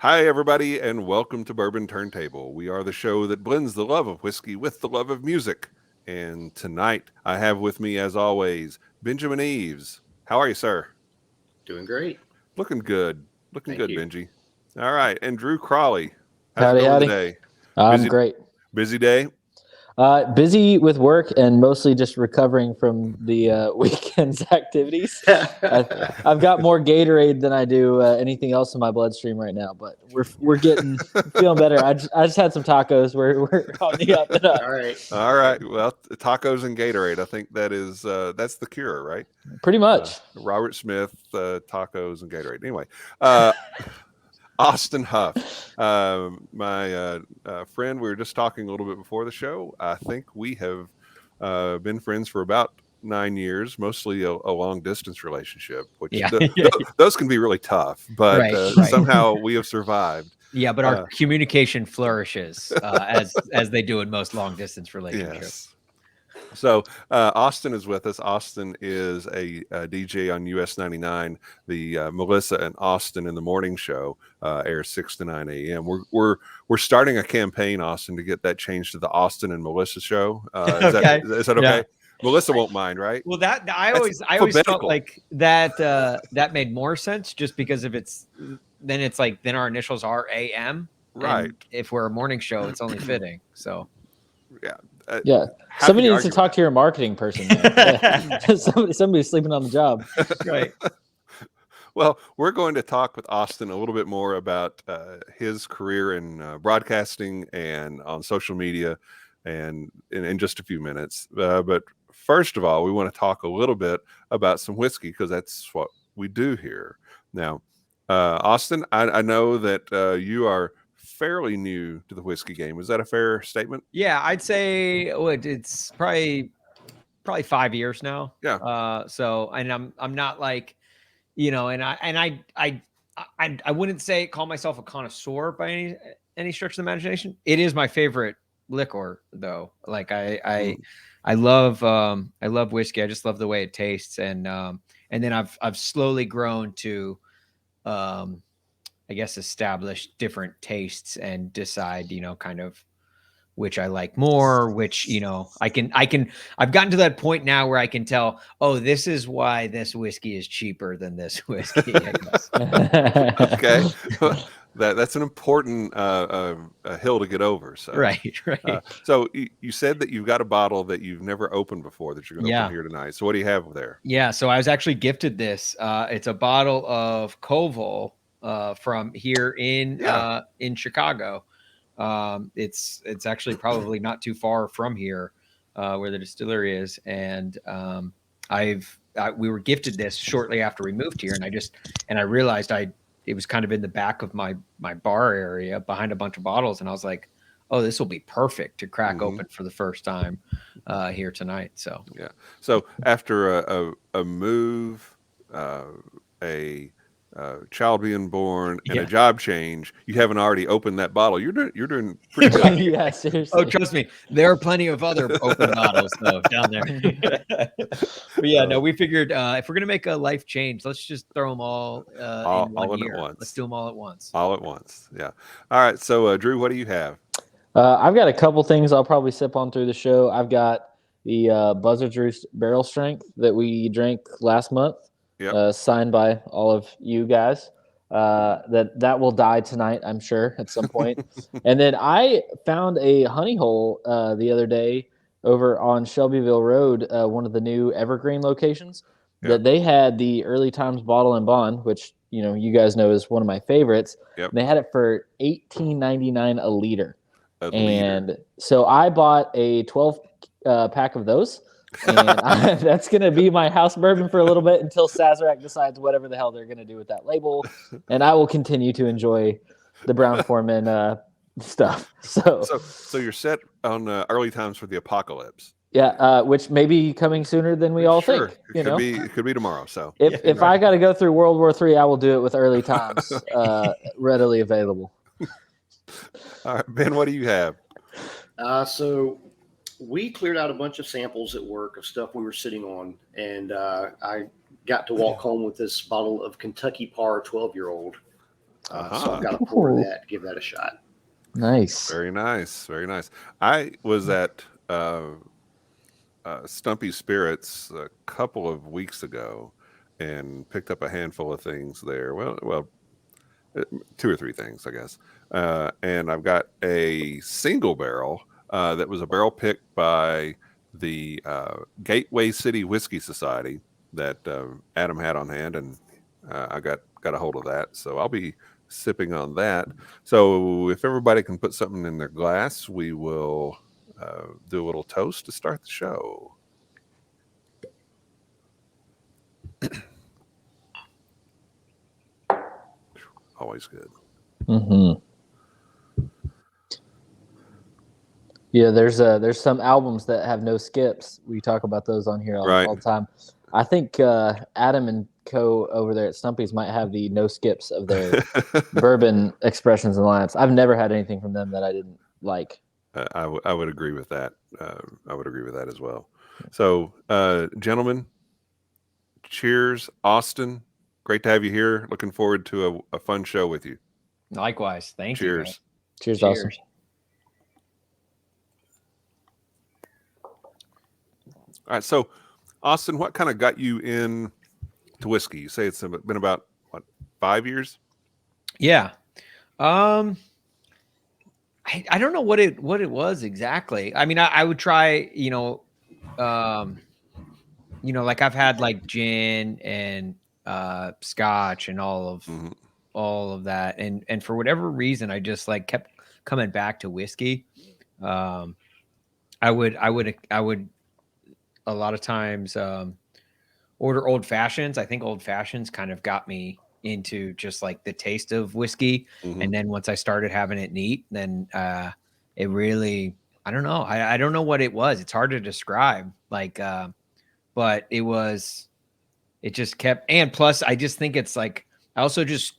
Hi, everybody, and welcome to Bourbon Turntable. We are the show that blends the love of whiskey with the love of music. And tonight, I have with me, as always, Benjamin Eves. How are you, sir? Doing great. Looking good. Looking Thank good, you. Benji. All right, and Drew Crawley. How's it Howdy, going howdy. today? I'm Busy, great. busy day. Busy with work and mostly just recovering from the weekend's activities. I've got more Gatorade than I do anything else in my bloodstream right now, but we're feeling better. I just had some tacos. We're on the up and up. All right. All right. Well, tacos and Gatorade. I think that's the cure, right? Pretty much. Robert Smith, tacos and Gatorade. Anyway, Austin Huff, my friend. We were just talking a little bit before the show. I think we have been friends for about 9 years, mostly a long distance relationship, which Yeah. those can be really tough, but Right. somehow we have survived. Yeah, but our communication flourishes as they do in most long distance relationships. Yes. So Austin is with us. Austin is a DJ on US 99. The Melissa and Austin in the morning show airs 6 to 9 a.m. We're starting a campaign, Austin, to get that changed to the Austin and Melissa show. Is Okay. that okay? Yeah. Melissa won't mind, right? Well, that I That's always felt alphabetical. like that made more sense just because if then our initials are AM. Right. And if we're a morning show, it's only fitting. So Yeah. Yeah. How Somebody can you needs to argue talk to your marketing person. Yeah. Somebody's sleeping on the job. right. Well, we're going to talk with Austin a little bit more about his career in broadcasting and on social media, and in just a few minutes. But first of all, we want to talk a little bit about some whiskey because that's what we do here. Now, Austin, I know that you are fairly new to the whiskey game. Is that a fair statement? Yeah, I'd say it's probably 5 years now. Yeah. So and I'm not like, I wouldn't call myself a connoisseur by any stretch of the imagination. It is my favorite liquor though. Like I love whiskey. I just love the way it tastes, and then I've slowly grown to I guess establish different tastes and decide, kind of which I like more, which, I've gotten to that point now where I can tell, oh, this is why this whiskey is cheaper than this whiskey. I guess. Okay. That's an important hill to get over. So Right. So you said that you've got a bottle that you've never opened before that you're going to open here tonight. So what do you have there? Yeah. So I was actually gifted this. It's a bottle of Koval from here in Chicago. It's actually probably not too far from here where the distillery is, and we were gifted this shortly after we moved here, and I realized it was kind of in the back of my bar area behind a bunch of bottles, and I was like, oh, this will be perfect to crack open for the first time here tonight. So yeah. So after a move, a child being born, and a job change, you haven't already opened that bottle. You're doing pretty good. Yeah, seriously. Oh, trust me, there are plenty of other open bottles though down there. But yeah, no, we figured if we're gonna make a life change, let's just throw them all in one year. At once. Let's do them all at once. All at once. Yeah. All right. So Drew, what do you have? I've got a couple things I'll probably sip on through the show. I've got the Buzzard's Roost Barrel Strength that we drank last month. Yep. Signed by all of you guys. That will die tonight, I'm sure, at some point. And then I found a honey hole the other day over on Shelbyville Road, one of the new Evergreen locations, that they had the Early Times Bottle and Bond, which you guys know is one of my favorites. Yep. And they had it for $18.99 a liter. And so I bought a 12 pack of those. And that's going to be my house bourbon for a little bit until Sazerac decides whatever the hell they're going to do with that label. And I will continue to enjoy the Brown-Forman stuff. So you're set on Early Times for the Apocalypse. Yeah, which may be coming sooner than we all think. It could be tomorrow. So if I got to go through World War III, I will do it with Early Times readily available. All right, Ben, what do you have? So we cleared out a bunch of samples at work of stuff we were sitting on, and I got to walk home with this bottle of Kentucky Par 12-year-old. So I've got a pour of that. Give that a shot. Nice. Very nice. Very nice. I was at Stumpy Spirits a couple of weeks ago and picked up a handful of things there. Well, 2 or 3 things, I guess. And I've got a single barrel that was a barrel picked by the Gateway City Whiskey Society that Adam had on hand, and I got a hold of that. So I'll be sipping on that. So if everybody can put something in their glass, we will do a little toast to start the show. Always good. Mm-hmm. Yeah, there's some albums that have no skips. We talk about those on here all the time. I think Adam and Co over there at Stumpy's might have the no skips of their bourbon expressions and lineups. I've never had anything from them that I didn't like. I would agree with that. I would agree with that as well. So, gentlemen, cheers, Austin. Great to have you here. Looking forward to a fun show with you. Likewise. Thank you. Cheers. Cheers, Austin. All right. So, Austin, what kind of got you in to whiskey? You say it's been about, what, 5 years? Yeah. I don't know what it was exactly. I mean, I would try, like I've had like gin and scotch and all of that, and for whatever reason, I just like kept coming back to whiskey. I would a lot of times order old fashions. I think old fashions kind of got me into just like the taste of whiskey. And then once I started having it neat, then it really, I don't know. I don't know what it was. It's hard to describe. Like, but it just kept, and plus I just think it's like, I also just,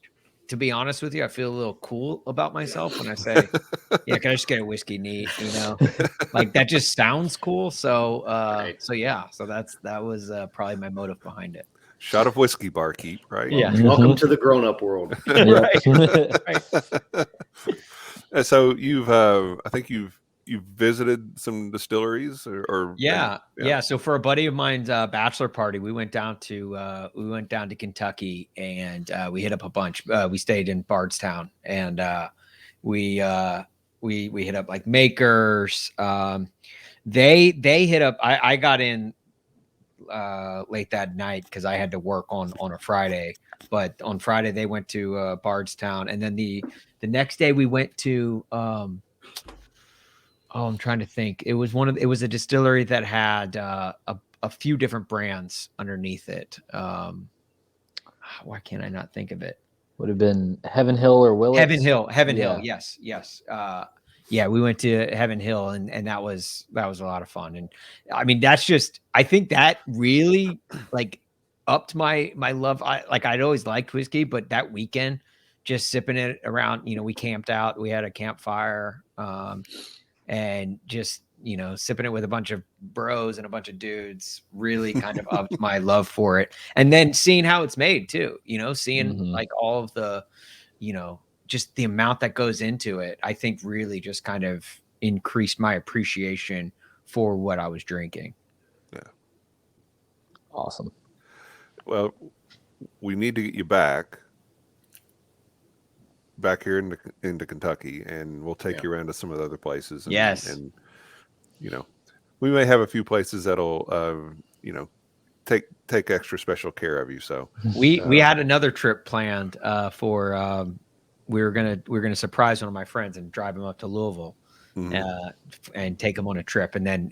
to be honest with you, I feel a little cool about myself when I say, yeah, can I just get a whiskey neat, like that just sounds cool. So, so that was probably my motive behind it. Shot of whiskey, barkeep, right? Yeah. Welcome to the grown-up world. Right. So I think you've visited some distilleries or yeah. So for a buddy of mine's bachelor party, we went down to Kentucky, and we hit up a bunch. We stayed in Bardstown, and we hit up like Makers. They hit up. I got in late that night because I had to work on a Friday. But on Friday they went to Bardstown, and then the next day we went to. I'm trying to think. It was a distillery that had a few different brands underneath it. Why can't I not think of it? Would have been Heaven Hill or Willits. Heaven Hill. Yes. We went to Heaven Hill, and that was a lot of fun. And I mean, I think that really like upped my love. I'd always liked whiskey, but that weekend, just sipping it around, we camped out, we had a campfire, and just, sipping it with a bunch of bros and a bunch of dudes really kind of upped my love for it. And then seeing how it's made too, seeing like all of the, just the amount that goes into it, I think really just kind of increased my appreciation for what I was drinking. Yeah. Awesome. Well, we need to get you back here into Kentucky, and we'll take you around to some of the other places. And, yes. And, we may have a few places that'll, take extra special care of you. So we had another trip planned for, we were gonna surprise one of my friends and drive him up to Louisville, and take him on a trip. And then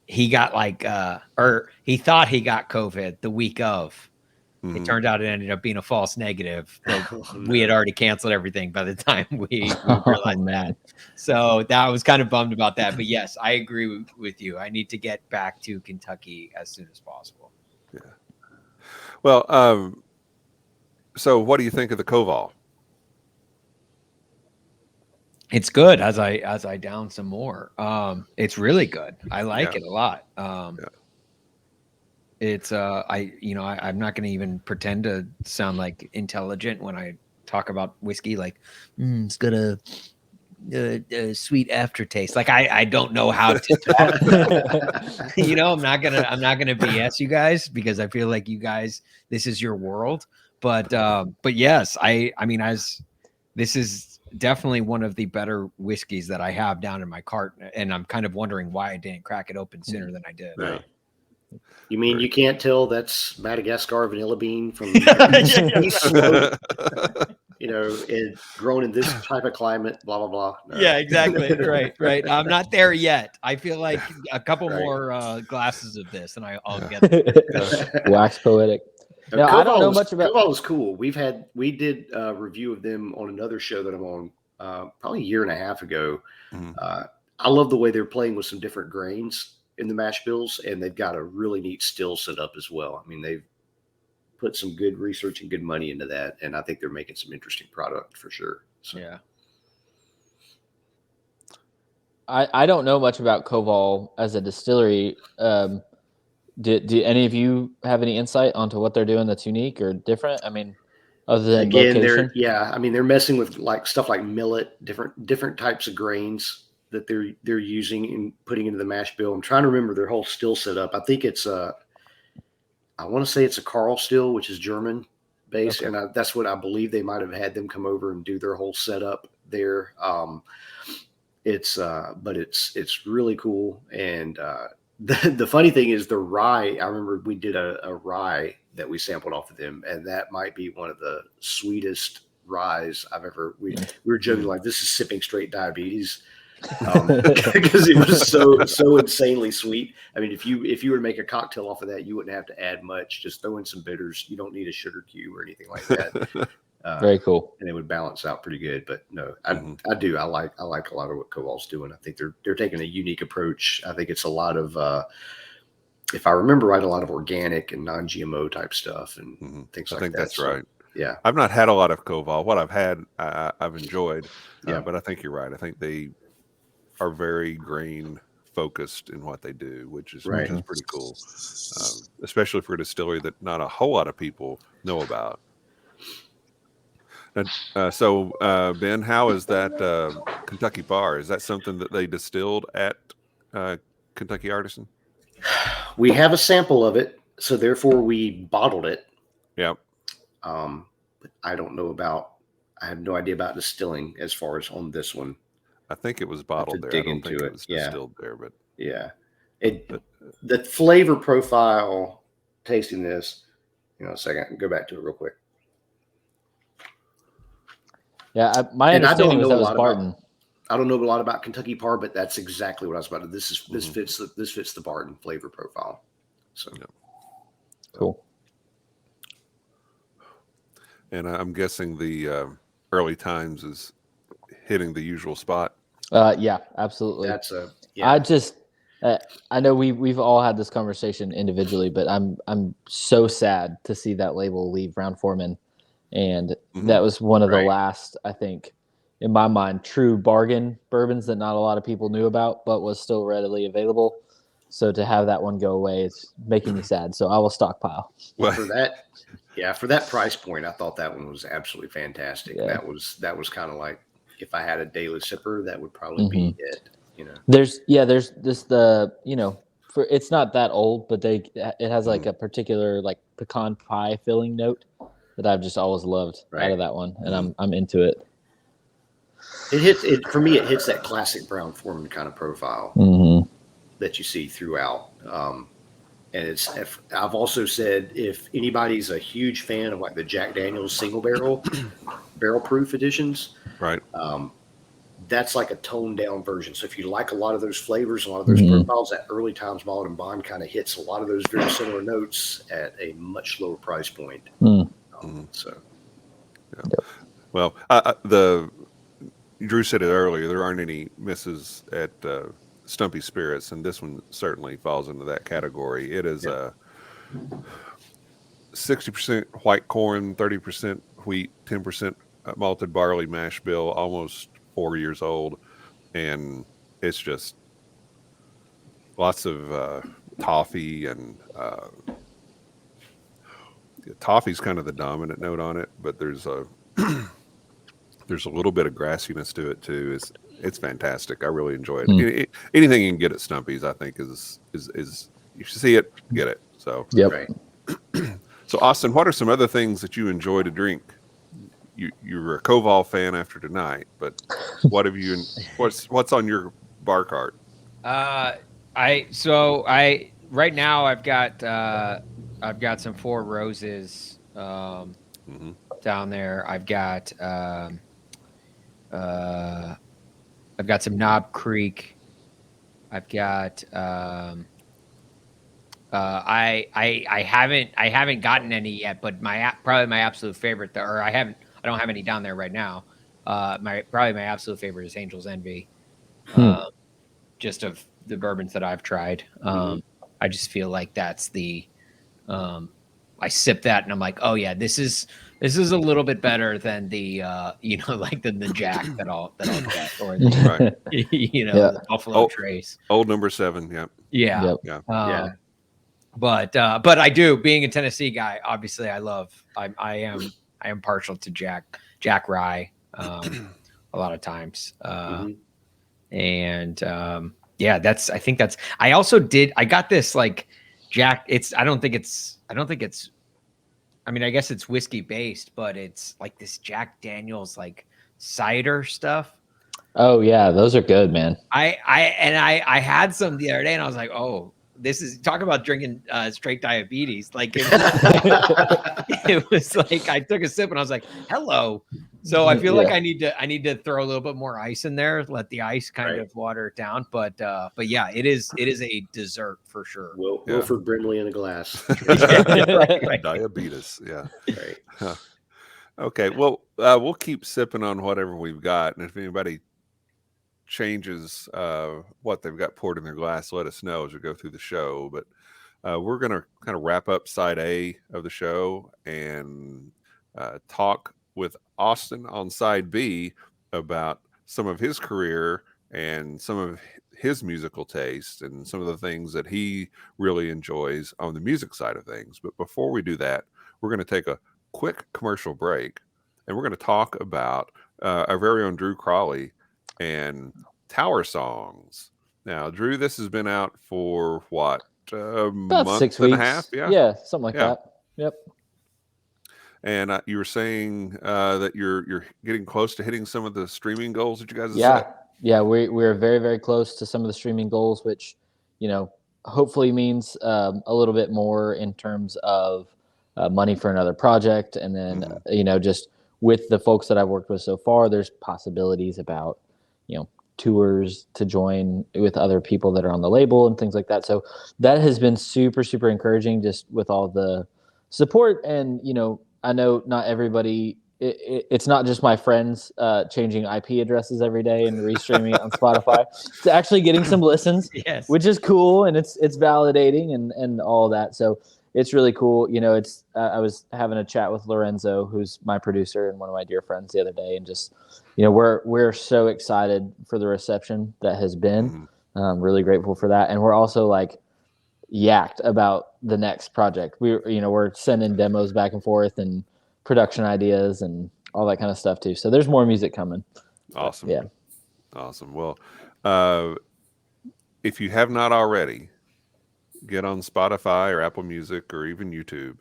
he got or he thought he got COVID the week of. It turned out it ended up being a false negative. We had already canceled everything by the time we realized that. So that was kind of bummed about that. But yes, I agree with you. I need to get back to Kentucky as soon as possible. Yeah. Well, so what do you think of the Koval? It's good as I down some more. It's really good. I like it a lot. It's I'm not going to even pretend to sound like intelligent when I talk about whiskey like it's got a sweet aftertaste. Like I don't know how to talk about it. I'm not gonna BS you guys because I feel like you guys, this is your world. But yes, I mean, this is definitely one of the better whiskeys that I have down in my cart, and I'm kind of wondering why I didn't crack it open sooner than I did. Right. You mean you can't tell that's Madagascar vanilla bean from East Slope, and grown in this type of climate, blah, blah, blah. No. Yeah, exactly. Right. I'm not there yet. I feel like a couple Right. more glasses of this and I'll get it. Wax poetic. No, I don't know much about Koval was cool. We did a review of them on another show that I'm on probably a year and a half ago. Mhm. I love the way they're playing with some different grains in the mash bills, and they've got a really neat still set up as well. I mean, they've put some good research and good money into that, and I think they're making some interesting product for sure. So. Yeah. I don't know much about Koval as a distillery. Do any of you have any insight onto what they're doing that's unique or different? I mean, other than location? They're messing with like stuff like millet, different types of grains that they're using and putting into the mash bill. I'm trying to remember their whole still setup. I think it's I want to say it's a Carl still, which is German based, Okay. and that's what I believe. They might have had them come over and do their whole setup there. But it's really cool. And the funny thing is the rye. I remember we did a rye that we sampled off of them, and that might be one of the sweetest ryes I've ever. We were joking like this is sipping straight diabetes. Because it was so insanely sweet. I mean, if you were to make a cocktail off of that, you wouldn't have to add much. Just throw in some bitters. You don't need a sugar cube or anything like that. Very cool. And it would balance out pretty good. But no, I do. I like a lot of what Koval's doing. I think they're taking a unique approach. I think it's a lot of, if I remember right, a lot of organic and non-GMO type stuff and things like that. I think that's right. Yeah, I've not had a lot of Koval. What I've had, I've enjoyed. Yeah. But I think you're right. I think they are very grain focused in what they do, which is pretty cool, especially for a distillery that not a whole lot of people know about. So Ben, how is that Kentucky Bar? Is that something that they distilled at Kentucky Artisan? we have a sample of it, so therefore we bottled it. Yeah. But I don't know about. I have no idea about distilling as far as on this one. I think it was bottled there. I don't think it was distilled there, but yeah, the flavor profile. Tasting this, a second. Go back to it real quick. Yeah, my understanding was that was Barton. I don't know a lot about Kentucky Par, but that's exactly what I was about to. This fits the Barton flavor profile. So cool. And I'm guessing the early times is hitting the usual spot. Yeah, absolutely. I just, I know we've all had this conversation individually, but I'm so sad to see that label leave Brown-Forman, and that was one of the last, I think, in my mind, true bargain bourbons that not a lot of people knew about, but was still readily available. So to have that one go away, it's making me sad. So I will stockpile. Well, for that price point, I thought that one was absolutely fantastic. Yeah. That was kind of like, if I had a daily sipper, that would probably be it. There's this for it's not that old, but it has like a particular like pecan pie filling note that I've just always loved out of that one, and I'm into it. For me. It hits that classic Brown-Forman kind of profile that you see throughout. And I've also said if anybody's a huge fan of like the Jack Daniel's single barrel proof editions, right? That's like a toned down version. So if you like a lot of those flavors, a lot of those profiles, that early times Mullet and Bond kind of hits a lot of those very similar notes at a much lower price point. Well, Drew said it earlier. There aren't any misses at Stumpy Spirits, and this one certainly falls into that category. It is a 60% white corn, 30% wheat, 10% malted barley mash bill, almost 4 years old, and it's just lots of toffee, and toffee's kind of the dominant note on it, but there's there's a little bit of grassiness to it too. It's fantastic. I really enjoy it. Anything you can get at Stumpy's, I think is you should see it, get it. So Yep. Right. So Austin, what are some other things that you enjoy to drink? You're a Koval fan after tonight, but what have you? What's on your bar cart? Right now I've got some Four Roses down there. I've got some Knob Creek. I've got I haven't gotten any yet, but probably my absolute favorite, I don't have any down there right now. My absolute favorite is Angel's Envy. Just of the bourbons that I've tried. I just feel like that's the I sip that and I'm like, oh yeah, this is a little bit better than the than the Jack that I'll get, or the, the Buffalo Trace. Old number 7, yep. Yeah. Yep. Yeah. But I do, being a Tennessee guy, obviously I am partial to Jack Rye a lot of times. And I got this like Jack. I guess it's whiskey based, but it's like this Jack Daniels like cider stuff. Oh yeah, those are good, man. I had some the other day and I was like, oh, this is, talk about drinking straight diabetes. Like it was like I took a sip and I was like, hello. So I feel like I need to throw a little bit more ice in there, let the ice kind of water it down. But yeah, it is a dessert for sure. Wilford Brimley in a glass. Right. Diabetes, yeah. Right. Okay, well, we'll keep sipping on whatever we've got, and if anybody changes what they've got poured in their glass, let us know as we go through the show. But we're going to kind of wrap up side A of the show and talk with Austin on side B about some of his career and some of his musical taste and some of the things that he really enjoys on the music side of things. But before we do that, we're going to take a quick commercial break, and we're going to talk about our very own Drew Crawley and Tower Songs. Now, Drew, this has been out for what? About month 6 and weeks. a half? Yeah, something like that. Yep. And you were saying that you're getting close to hitting some of the streaming goals that you guys have set. Yeah, we're very, very close to some of the streaming goals, which, hopefully means a little bit more in terms of money for another project. And then, just with the folks that I've worked with so far, there's possibilities about, tours to join with other people that are on the label and things like that. So that has been super, super encouraging, just with all the support. And, I know not everybody, it's not just my friends changing IP addresses every day and restreaming it on Spotify. It's actually getting some listens, Yes, which is cool. And it's validating and all that. So it's really cool. I was having a chat with Lorenzo, who's my producer and one of my dear friends, the other day, and just, we're so excited for the reception that has been. Really grateful for that. And we're also like yacked about the next project. We're sending demos back and forth and production ideas and all that kind of stuff too. So there's more music coming. Awesome. Yeah. Awesome. Well, if you have not already, get on Spotify or Apple Music or even YouTube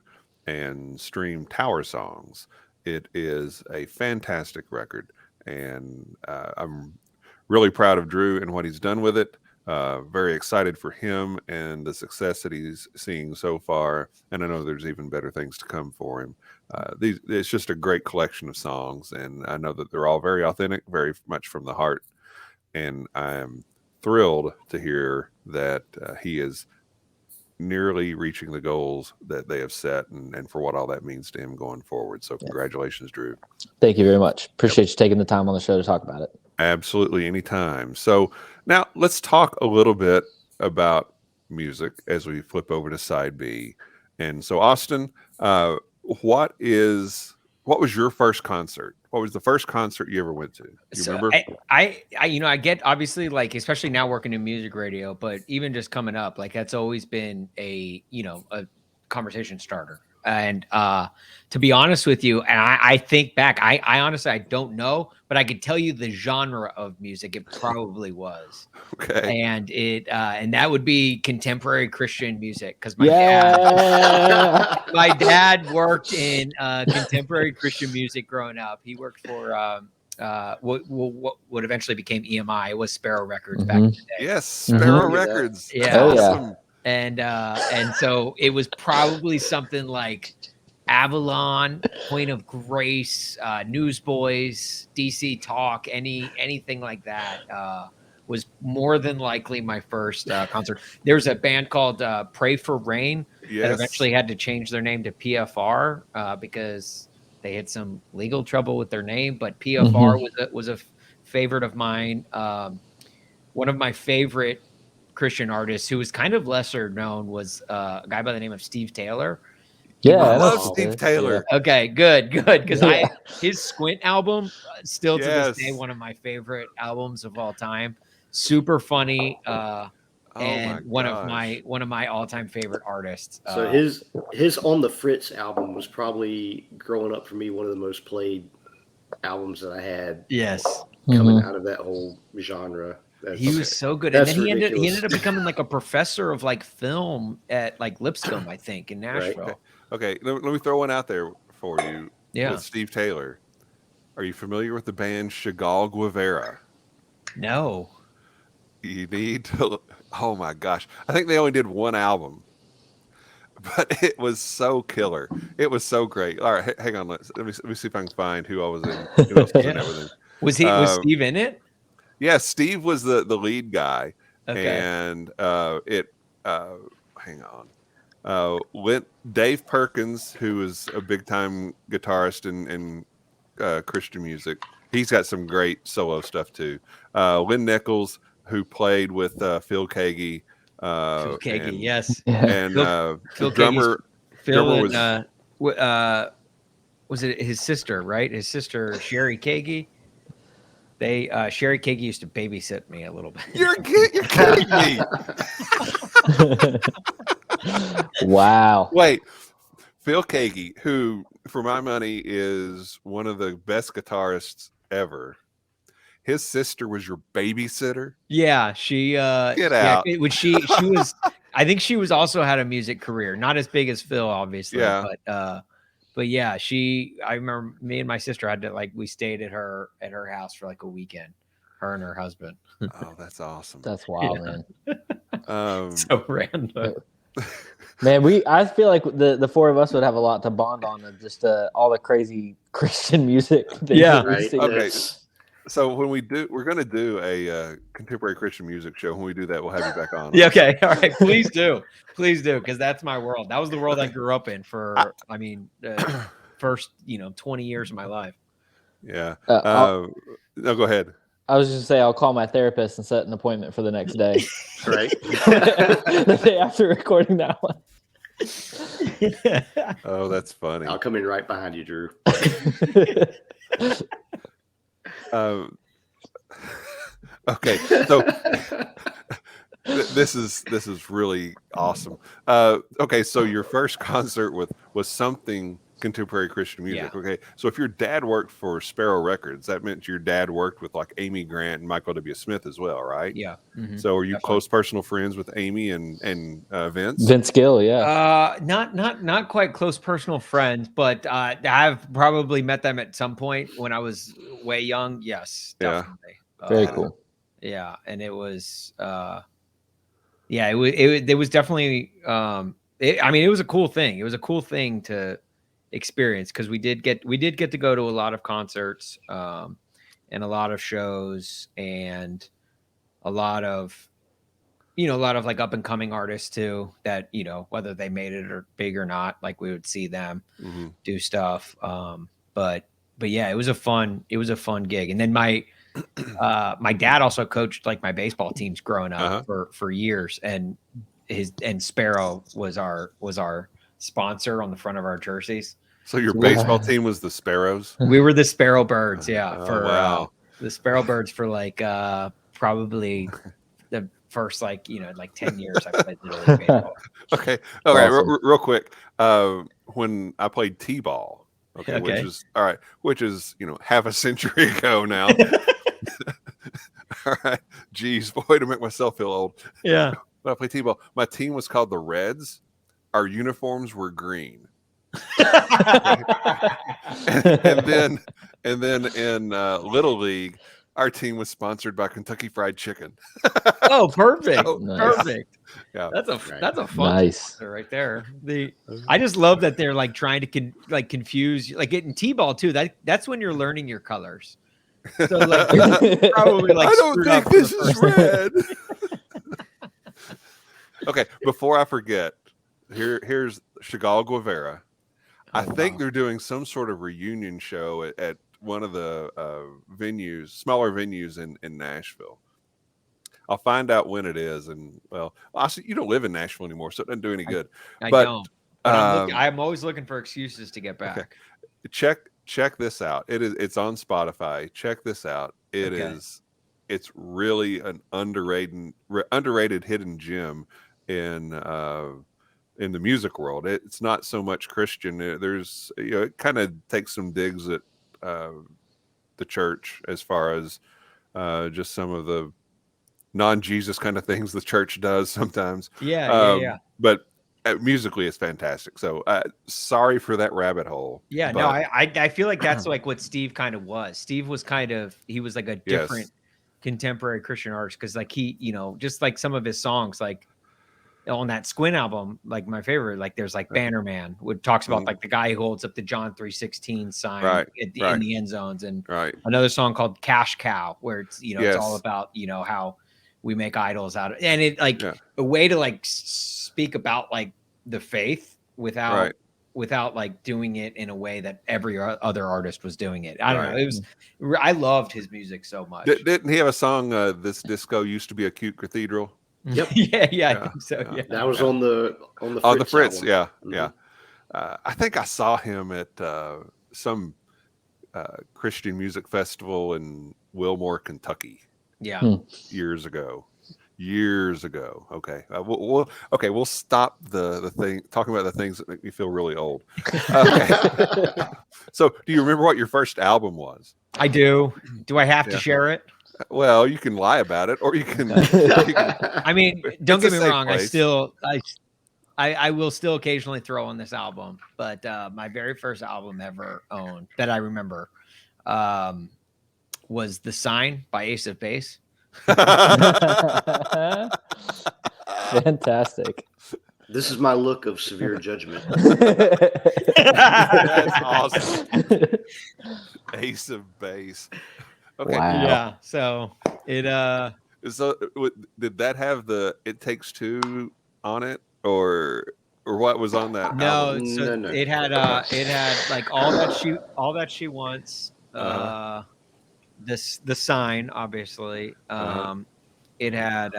and stream Tower Songs. It is a fantastic record, and I'm really proud of Drew and what he's done with it. Very excited for him and the success that he's seeing so far, and I know there's even better things to come for him. It's just a great collection of songs, and I know that they're all very authentic, very much from the heart, and I'm thrilled to hear that he is nearly reaching the goals that they have set, and for what all that means to him going forward. So congratulations, Drew. Thank you very much. Appreciate you taking the time on the show to talk about it. Absolutely, anytime. So now let's talk a little bit about music as we flip over to side B. And so, Austin, what was your first concert? What was the first concert you ever went to? You remember? I get, obviously, like, especially now working in music radio, but even just coming up, like, that's always been a conversation starter. And to be honest with you, and I think back, I honestly I don't know, but I could tell you the genre of music it probably was. Okay. And and that would be contemporary Christian music because Yeah. my dad worked in contemporary Christian music growing up. He worked for what eventually became EMI. It was Sparrow Records back in the day. Yes, Sparrow Mhm. Records. Yeah. Oh, yeah. Awesome. And so it was probably something like Avalon, Point of Grace, Newsboys, DC Talk, anything like that was more than likely my first concert. There was a band called Pray for Rain that Yes. eventually had to change their name to PFR because they had some legal trouble with their name. But PFR was a favorite of mine. One of my favorite Christian artists who was kind of lesser known was a guy by the name of Steve Taylor. Yeah, I I know love Steve Steve Taylor. Taylor. Okay, good. Because Yeah. his Squint album still to this day Yes. one of my favorite albums of all time. Super funny, and one of my all-time favorite artists. So his On the Fritz album was probably growing up for me one of the most played albums that I had Yes, coming Mhm. out of that whole genre. he was so good, and That's then he ridiculous. ended up becoming like a professor of like film at like Lipscomb, I think, in Right. Nashville. Okay, let me throw one out there for you. Yeah. With Steve Taylor. Are you familiar with the band Chagall Guevara? No. You need to. Oh my gosh! I think they only did one album, but it was so killer. It was so great. All right, hang on. Let me see if I can find who I was in. Who else was in Yeah. everything? Was Steve in it? Yeah, Steve was the lead guy, Okay. and hang on. Went Dave Perkins, who is a big time guitarist in Christian music. He's got some great solo stuff too. Lynn Nichols, who played with Phil Kagi. Phil Kagi, yes. And Phil drummer was was it his sister, right? His sister Sherry Kagi. Sherry Kagi used to babysit me a little bit. You're kidding me. Wow. Wait, Phil Kagi, who for my money is one of the best guitarists ever. His sister was your babysitter. Yeah, she Get out. Yeah, she was. I think she was also had a music career, not as big as Phil, obviously. Yeah. But yeah, I remember me and my sister had to we stayed at her house for like a weekend, her and her husband. Oh, that's awesome. That's wild, Yeah. man. So random. Man, I feel like the four of us would have a lot to bond on of just all the crazy Christian music. Yeah. Right. Okay. So when we're going to do a contemporary Christian music show. When we do that, we'll have you back on. Yeah. Okay. All right. Please do, because that's my world. That was the world I grew up in for. I mean, first 20 years of my life. Yeah. No, go ahead. I was just gonna say I'll call my therapist and set an appointment for the next day. Right. The day after recording that one. Oh, that's funny. I'll come in right behind you, Drew. Okay, so this is really awesome. Okay, so your first concert was something contemporary Christian music. Yeah. Okay, so if your dad worked for Sparrow Records, that meant your dad worked with like Amy Grant and Michael W. Smith as well, right? Yeah. Mm-hmm. So are you Definitely. close personal friends with Amy and Vince? Vince Gill, yeah. Not quite close personal friends, but I've probably met them at some point when I was way young. Yes, definitely. Very cool. Yeah, and it was it was definitely it was a cool thing. It was a cool thing to experience because we did get to go to a lot of concerts and a lot of shows and a lot of like up and coming artists too that whether they made it or big or not, like we would see them do stuff. But yeah, it was a fun gig. And then my dad also coached like my baseball teams growing up for years, and Sparrow was our sponsor on the front of our jerseys. So your baseball team was the Sparrows? We were the Sparrow Birds, wow. the Sparrow Birds for like probably the first like 10 years I played Little League baseball. Okay. All right. Awesome. Real quick. When I played T-ball, which is half a century ago now. All right. Geez, boy, to make myself feel old. Yeah. When I played T-ball, my team was called the Reds. Our uniforms were green. and then in Little League, our team was sponsored by Kentucky Fried Chicken. Oh, perfect. So, Nice. Perfect. Yeah. That's a fun Nice. sponsor right there. I just love that they're like trying to confuse, like getting T-ball too. That's when you're learning your colors. So like probably like I don't screwed think up for this the is first- red. Okay, before I forget, here's Chagall Guevara. I think they're doing some sort of reunion show at one of the smaller venues in Nashville. I'll find out when it is, and honestly, you don't live in Nashville anymore, so it doesn't do any good. I But, don't. But I'm always looking for excuses to get back. Okay. Check this out. It's on Spotify. Check this out. It's really an underrated hidden gem in the music world. It's not so much Christian. There's it kind of takes some digs at the church as far as just some of the non-Jesus kind of things the church does sometimes. Yeah. But musically, it's fantastic. So sorry for that rabbit hole. Yeah, no, I feel like that's like what Steve kind of was. Steve was he was like a different contemporary Christian artist because like he, just like some of his songs, like on that Squint album, like my favorite, like there's like Banner Man, which talks about like the guy who holds up the John 3:16 sign in the end zones, and another song called Cash Cow, where it's it's all about how we make idols out of, and it like a way to like speak about like the faith without like doing it in a way that every other artist was doing it. I don't know. It was, I loved his music so much. Didn't he have a song? This disco used to be a cute cathedral. Yep. Yeah, I think so. Yeah. That was on the Fritz. album. Yeah. I think I saw him at some Christian music festival in Wilmore, Kentucky. Yeah. Years ago. Okay. We'll stop the thing talking about the things that make me feel really old. Okay. So, do you remember what your first album was? I do. Do I have to share it? Well, you can lie about it, or you can. I mean, don't get me wrong. Place. I will still occasionally throw on this album, but my very first album ever owned that I remember was "The Sign" by Ace of Base. Fantastic. This is my look of severe judgment. That's awesome. Ace of Base. Okay. Wow. Yeah. So it So did that have the "It Takes Two" on it, or what was on that? No, album? so No. it had like all that she wants. The Sign, obviously. It had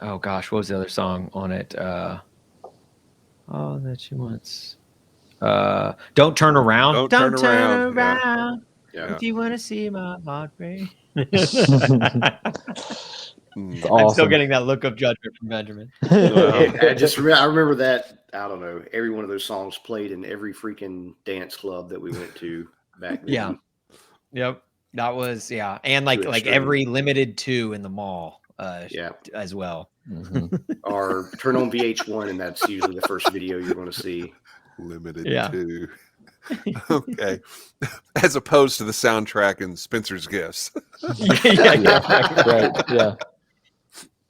oh gosh, what was the other song on it? All that she wants. Don't Turn Around. Don't Turn Around. Yeah. If you want to see my heart break. It's I'm still awesome. getting that look of judgment from Benjamin. I remember that. I don't know. Every one of those songs played in every freaking dance club that we went to back then. Yeah. Yep. That was and like every limited 2 in the mall as well. Or turn on VH1 and that's usually the first video you're going to see. Limited to. Okay. As opposed to the soundtrack in Spencer's Gifts. Right. Yeah.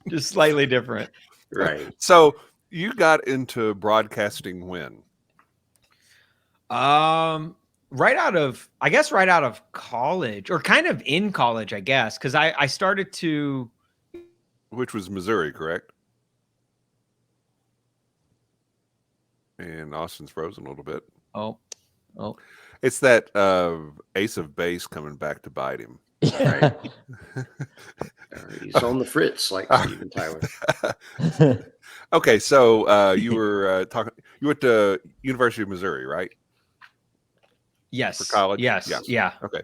Just slightly different. Right. So you got into broadcasting when? Right out of college, or kind of in college, I guess, because I started to. Which was Missouri, correct? And Austin's frozen a little bit. Oh. It's that Ace of Base coming back to bite him. Right. He's on the fritz like Steven Tyler. Okay, so you were you went to University of Missouri, right? Yes. For college? Yes. Yes. Yeah. Okay.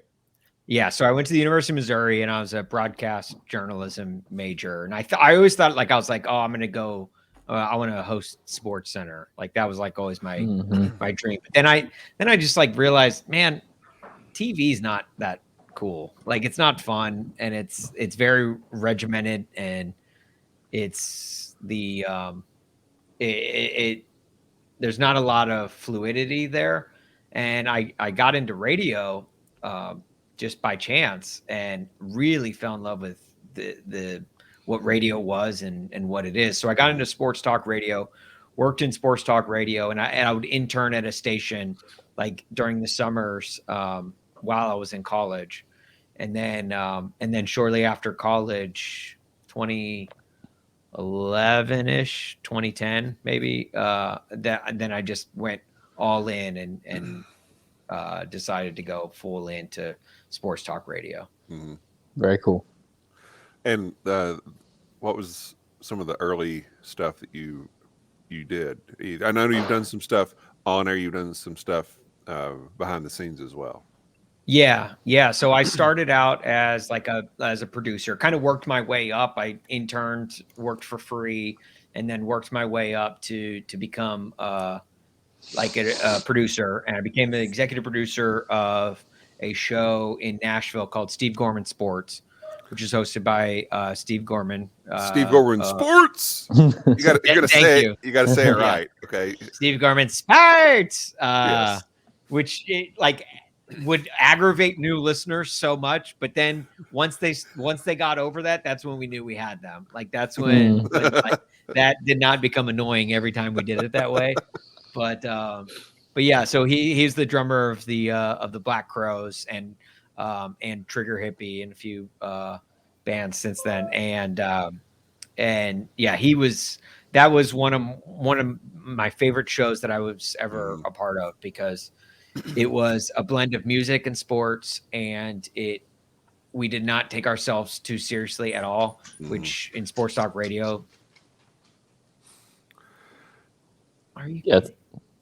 Yeah, so I went to the University of Missouri, and I was a broadcast journalism major. And I always thought, like, I was like, oh, I'm gonna go. I want to host Sports Center. Like that was like always my dream. But then I just like realized, man, TV is not that cool. Like it's not fun, and it's very regimented, and it's the it there's not a lot of fluidity there. And I got into radio just by chance and really fell in love with the what radio was and what it is. So I got into sports talk radio, worked in sports talk radio, and I would intern at a station like during the summers while I was in college. And then shortly after college, 2011-ish, 2010 maybe, then I just went all in and decided to go full into sports talk radio. Mhm. Very cool. And what was some of the early stuff that you did? I know you've done some stuff on air. You've done some stuff behind the scenes as well. Yeah. So I started out as a producer, kind of worked my way up. I interned, worked for free, and then worked my way up to become like a producer. And I became the executive producer of a show in Nashville called Steve Gorman Sports, which is hosted by Steve Gorman. Steve Gorman Sports. You got to say it. You got to say it right. Okay. Steve Gorman Sports. Yes. Which like would aggravate new listeners so much, but then once they got over that, that's when we knew we had them. Like that's when like, that did not become annoying every time we did it that way. But yeah, so he's the drummer of the Black Crowes and Trigger Hippie and a few bands since then. And yeah, that was one of my favorite shows that I was ever a part of, because it was a blend of music and sports, and we did not take ourselves too seriously at all, which in sports talk radio. Are you?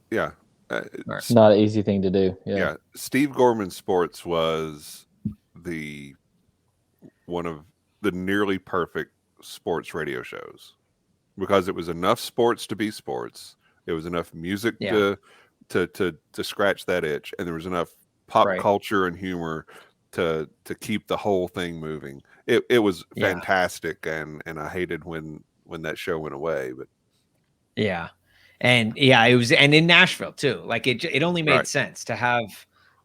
Yeah. It's not an easy thing to do. Yeah. Steve Gorman Sports was one of the nearly perfect sports radio shows, because it was enough sports to be sports. It was enough music to scratch that itch, and there was enough pop culture and humor to keep the whole thing moving. It was fantastic, and I hated when that show went away. But it was, and in Nashville too. Like it only made sense to have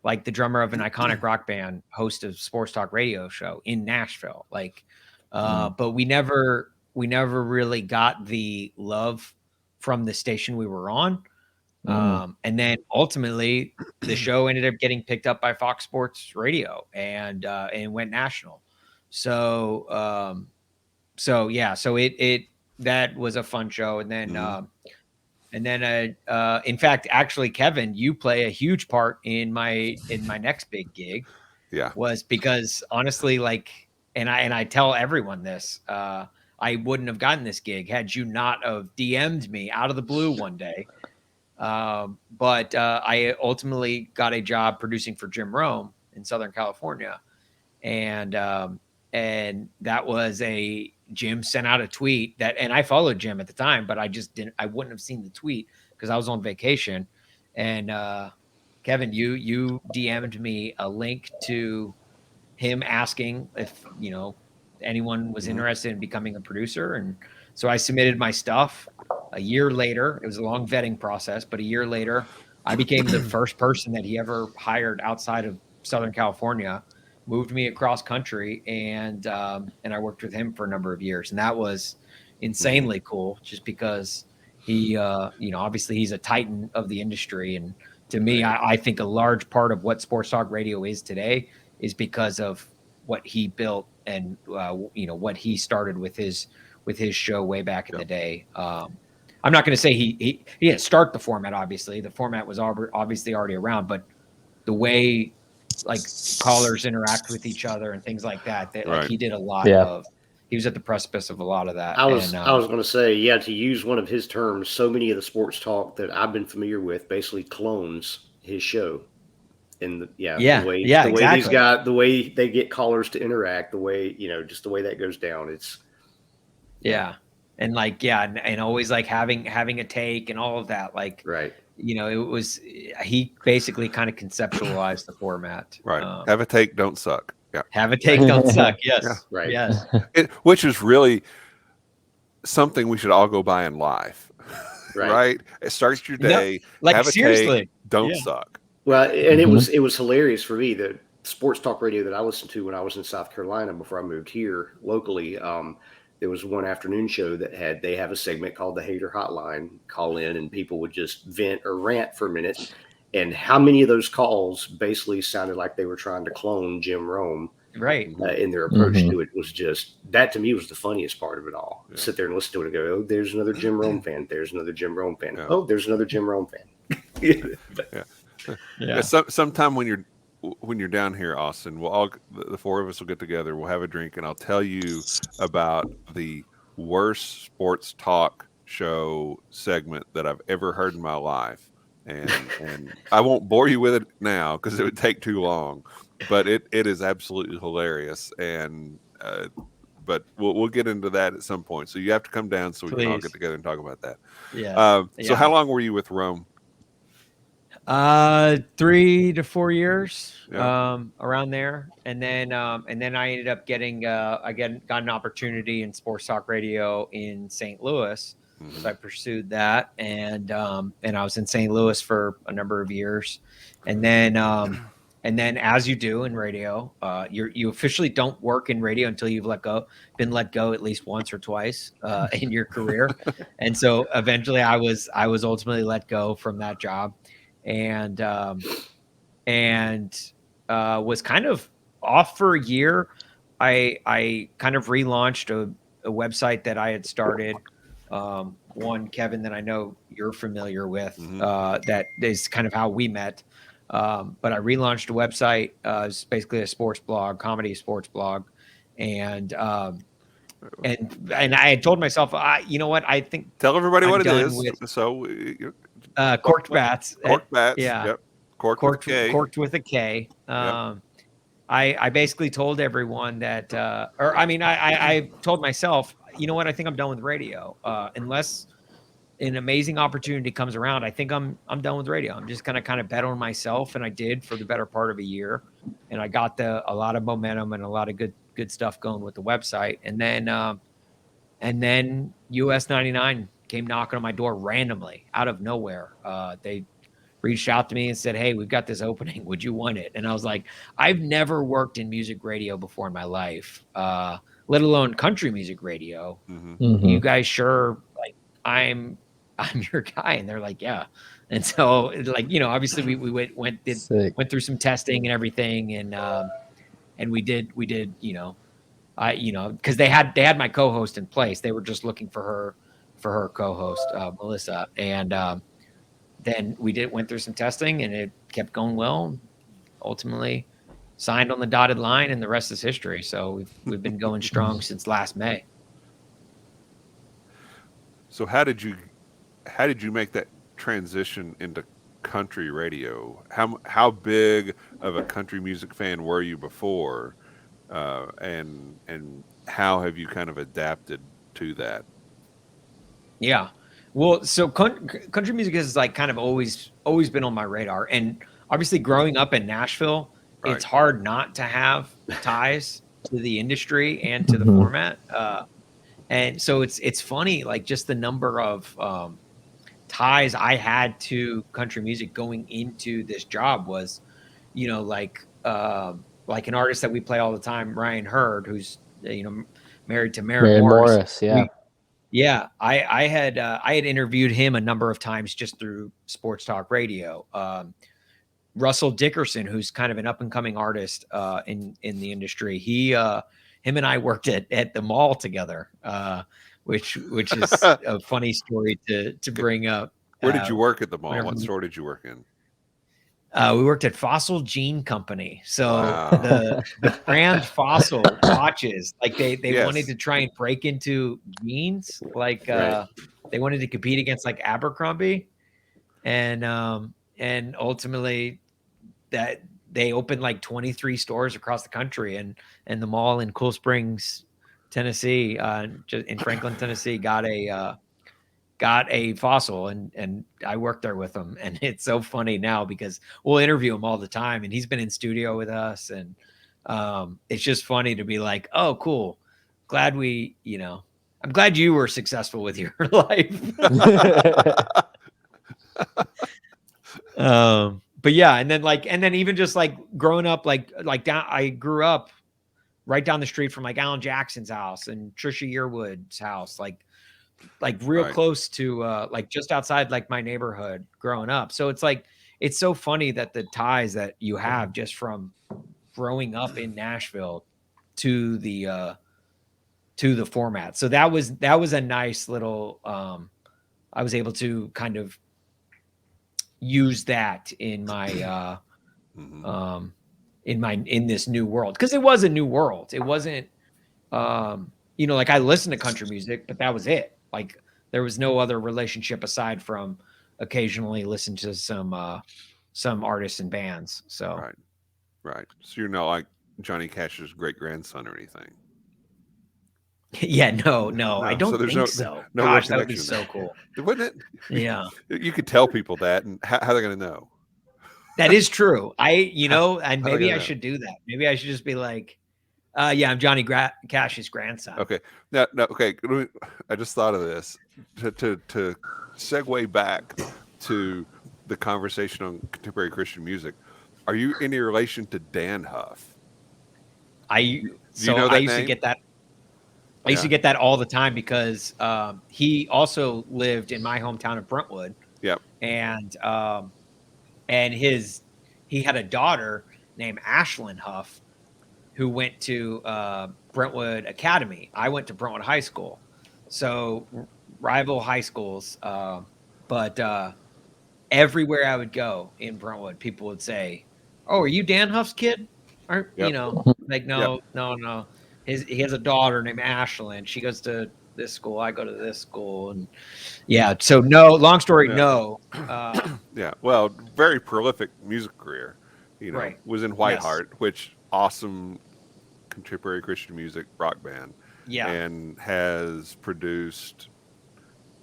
like the drummer of an iconic rock band host a sports talk radio show in Nashville. Like, but we never really got the love from the station we were on. And then ultimately the show ended up getting picked up by Fox Sports Radio and went national. So that was a fun show. And then, in fact, actually, Kevin, you play a huge part in my next big gig. Yeah, was because honestly, like, and I tell everyone this, I wouldn't have gotten this gig had you not have DM'd me out of the blue one day. But I ultimately got a job producing for Jim Rome in Southern California. And that was Jim sent out a tweet and I followed Jim at the time, but I wouldn't have seen the tweet because I was on vacation. And Kevin, you DM'd me a link to him asking if, anyone was interested in becoming a producer. And so I submitted my stuff. A year later, it was a long vetting process, but a year later, I became the first person that he ever hired outside of Southern California, moved me across country, and I worked with him for a number of years. And that was insanely cool, just because he, obviously he's a titan of the industry. And to me, I think a large part of what sports talk radio is today is because of what he built and, what he started with his show way back in the day. I'm not going to say he didn't start the format. Obviously, the format was obviously already around, but the way like callers interact with each other and things like that, like he did a lot of. He was at the precipice of a lot of that. I was going to say, to use one of his terms, so many of the sports talk that I've been familiar with basically clones his show. And the way exactly. the way they get callers to interact, the way, just the way that goes down. It's and like and always like having a take and all of that, like right. It was, he basically kind of conceptualized the format. Right. Have a take, don't suck. Yeah. Have a take, don't suck. Yes. Yeah. Right. Yes. Which is really something we should all go by in life. Right. It starts your day. Like, have a seriously. take, don't suck. Well, and it was hilarious for me. The sports talk radio that I listened to when I was in South Carolina before I moved here locally, there was one afternoon show that they have a segment called the Hater Hotline. Call in and people would just vent or rant for a minute. And how many of those calls basically sounded like they were trying to clone Jim Rome, right? In their approach to it. Was just, that to me was the funniest part of it all. Yeah. Sit there and listen to it and go, oh, there's another Jim Rome fan. There's another Jim Rome fan. Yeah. Oh, there's another Jim Rome fan. Yeah. Sometime when you're down here, Austin, the four of us will get together. We'll have a drink, and I'll tell you about the worst sports talk show segment that I've ever heard in my life. And I won't bore you with it now because it would take too long. But it is absolutely hilarious. And but we'll get into that at some point. So you have to come down so we can all get together and talk about that. Yeah. So how long were you with Rome? 3 to 4 years, around there. And then I ended up getting, I got an opportunity in sports talk radio in St. Louis. Mm-hmm. So I pursued that. And I was in St. Louis for a number of years. And then as you do in radio, you officially don't work in radio until you've been let go at least once or twice, in your career. And so eventually I was ultimately let go from that job. And was kind of off for a year. I kind of relaunched a website that I had started. One, Kevin, that I know you're familiar with. That is kind of how we met. But I relaunched a website. It's basically a sports blog, comedy sports blog, and I had told myself, you know what? I think tell everybody what it is. Corked Bats. Corked Bats. Yeah. Yep. Corked with a K. I basically told everyone that, I told myself, you know what? I think I'm done with radio. Unless an amazing opportunity comes around, I think I'm done with radio. I'm just gonna kind of bet on myself, and I did for the better part of a year, and I got a lot of momentum and a lot of good stuff going with the website, and then US 99 came knocking on my door randomly out of nowhere. They reached out to me and said, hey, we've got this opening. Would you want it? And I was like, I've never worked in music radio before in my life, let alone country music radio. You guys sure? Like, I'm your guy. And they're like, yeah. And so, like, obviously we went through some testing and everything. And we did, because they had my co-host in place. They were just looking for her co-host, Melissa. And then we went through some testing, and it kept going well. Ultimately signed on the dotted line, and the rest is history. So we've been going strong since last May. So how did you make that transition into country radio? How big of a country music fan were you before? And how have you kind of adapted to that? Yeah. Well, so country music is like kind of always been on my radar. And obviously growing up in Nashville, it's hard not to have ties to the industry and to the format. And so it's funny, like just the number of ties I had to country music going into this job was, like an artist that we play all the time, Ryan Hurd, who's, married to Maren Morris. Yeah. I had interviewed him a number of times just through sports talk radio. Russell Dickerson, who's kind of an up and coming artist in the industry. Him and I worked at the mall together, which is a funny story to bring up. Where did you work at the mall? What store did you work in? We worked at Fossil Jean Company. So the brand Fossil watches, like they wanted to try and break into jeans. Like they wanted to compete against like Abercrombie. And ultimately that they opened like 23 stores across the country, and the mall in Cool Springs, Tennessee, in Franklin, Tennessee, got a fossil, and I worked there with him, and it's so funny now because we'll interview him all the time, and he's been in studio with us, and it's just funny to be like, oh, cool, glad I'm glad you were successful with your life. But yeah, and then even just like growing up, I grew up right down the street from like Alan Jackson's house and Trisha Yearwood's house, like real close to like just outside like my neighborhood growing up. So it's like, it's so funny that the ties that you have just from growing up in Nashville to the format. So that was a nice little I was able to kind of use that in my in this new world, because it was a new world. It wasn't like I listened to country music, but that was it. Like there was no other relationship aside from occasionally listen to some artists and bands. So right. So you're not like Johnny Cash's great grandson or anything. Yeah, no, I don't so there's think so. No Gosh, that would be so cool. Wouldn't it? Yeah. You could tell people that, and how are they going to know? That is true. And maybe I should do that. Maybe I should just be like, yeah, I'm Johnny Cash's grandson. Okay. Okay. I just thought of this to segue back to the conversation on contemporary Christian music. Are you any relation to Dan Huff? I used to get that. I used to get that all the time because he also lived in my hometown of Brentwood. Yep. And he had a daughter named Ashlyn Huff who went to Brentwood Academy. I went to Brentwood High School. So rival high schools. But everywhere I would go in Brentwood, people would say, "Oh, are you Dan Huff's kid?" Or, like, no. He has a daughter named Ashlyn. She goes to this school. I go to this school. And yeah, so no, long story, no. Yeah, well, very prolific music career. Right. Was in Whiteheart, which awesome contemporary Christian music rock band. Yeah. And has produced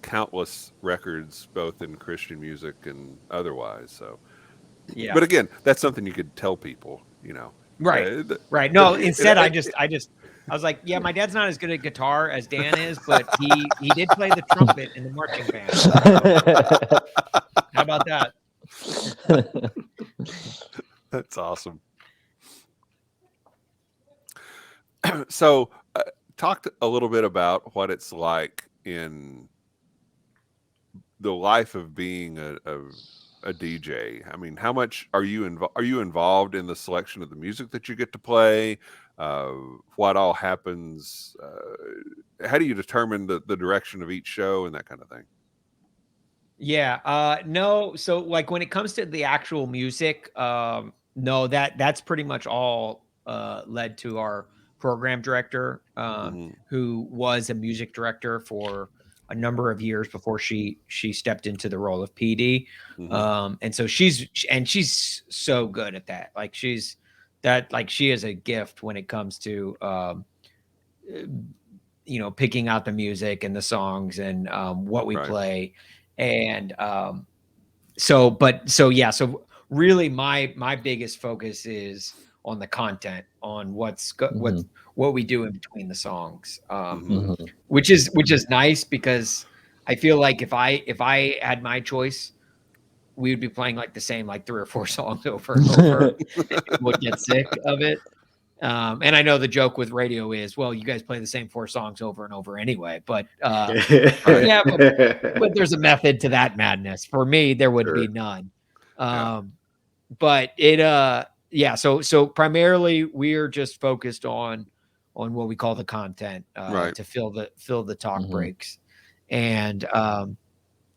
countless records, both in Christian music and otherwise. So, yeah. But again, that's something you could tell people, Right. Right. No, instead I was like, yeah, my dad's not as good at guitar as Dan is, but he did play the trumpet in the marching band. So, how about that? That's awesome. So, talk a little bit about what it's like in the life of being a DJ. I mean, how much are you involved in the selection of the music that you get to play? What all happens? How do you determine the direction of each show and that kind of thing? Yeah. No. So like when it comes to the actual music, no, that's pretty much all led to our program director, who was a music director for a number of years before she stepped into the role of PD. And so she's so good at that. Like she is a gift when it comes to, picking out the music and the songs and what we play. And so really my biggest focus is on the content, on what we do in between the songs, which is nice, because I feel like if I had my choice, we would be playing like the same like 3 or 4 songs over and over. We'll get sick of it. And I know the joke with radio is, well, you guys play the same 4 songs over and over anyway, but yeah, but there's a method to that madness. For me, there would be none. But it so primarily we're just focused on what we call the content, to fill the talk breaks. And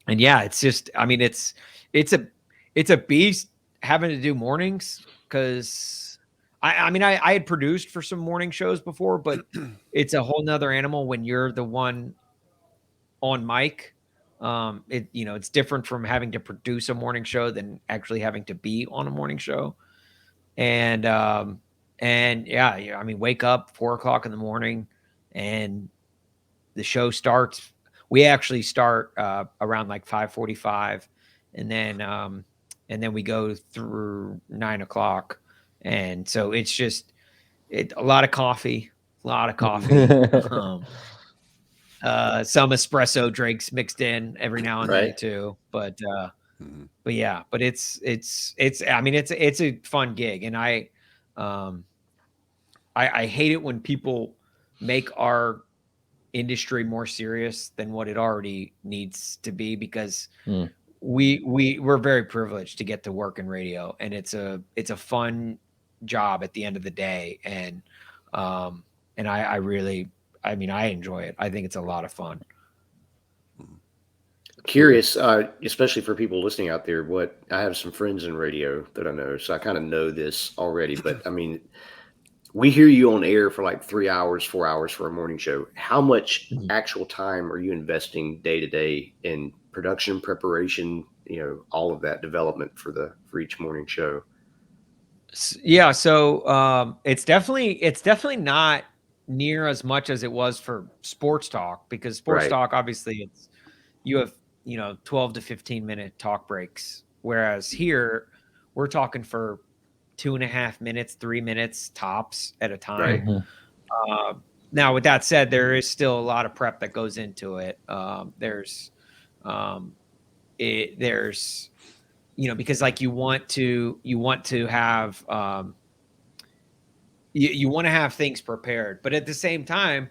yeah, it's just, I mean, it's a beast having to do mornings, because I had produced for some morning shows before, but it's a whole nother animal when you're the one on mic. It's different from having to produce a morning show than actually having to be on a morning show. and yeah, I mean, wake up 4 o'clock in the morning, and the show starts. We actually start around like 5:45, and then we go through 9 o'clock, and so it's just a lot of coffee, some espresso drinks mixed in every now and then Right. too, but Mhm. yeah, but it's I mean, it's a fun gig, and um I hate it when people make our industry more serious than what it already needs to be, because Mm. we're very privileged to get to work in radio, and it's a fun job at the end of the day, um I really, I mean, I enjoy it. I think it's a lot of fun. Mhm. Curious, especially for people listening out there, what I have some friends in radio that I know, so I kind of know this already. But I mean, we hear you on air for like 3 hours, 4 hours for a morning show. How much Mhm. actual time are you investing day to day in production preparation? All of that development for each morning show. Yeah, so it's definitely not near as much as it was for sports talk, because sports Right, talk, obviously, it's you have 12 to 15-minute talk breaks, whereas here we're talking for 2.5 minutes, 3 minutes tops at a right, time. Mhm. uh, Now, with that said, there is still a lot of prep that goes into it. Um, there's because like you want to have you want to have things prepared, but at the same time,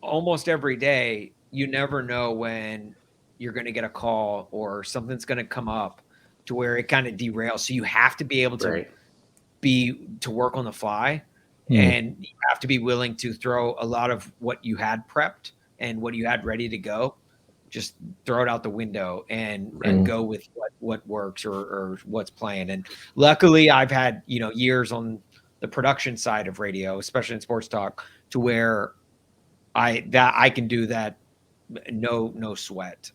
almost every day, you never know when you're going to get a call or something's going to come up to where it kind of derails. So you have to be able to right. work on the fly, Mm. and you have to be willing to throw a lot of what you had prepped and what you had ready to go, just throw it out the window and Right. go with what works, or what's playing. And luckily, I've had years on the production side of radio, especially in sports talk, to where I can do that, no sweat.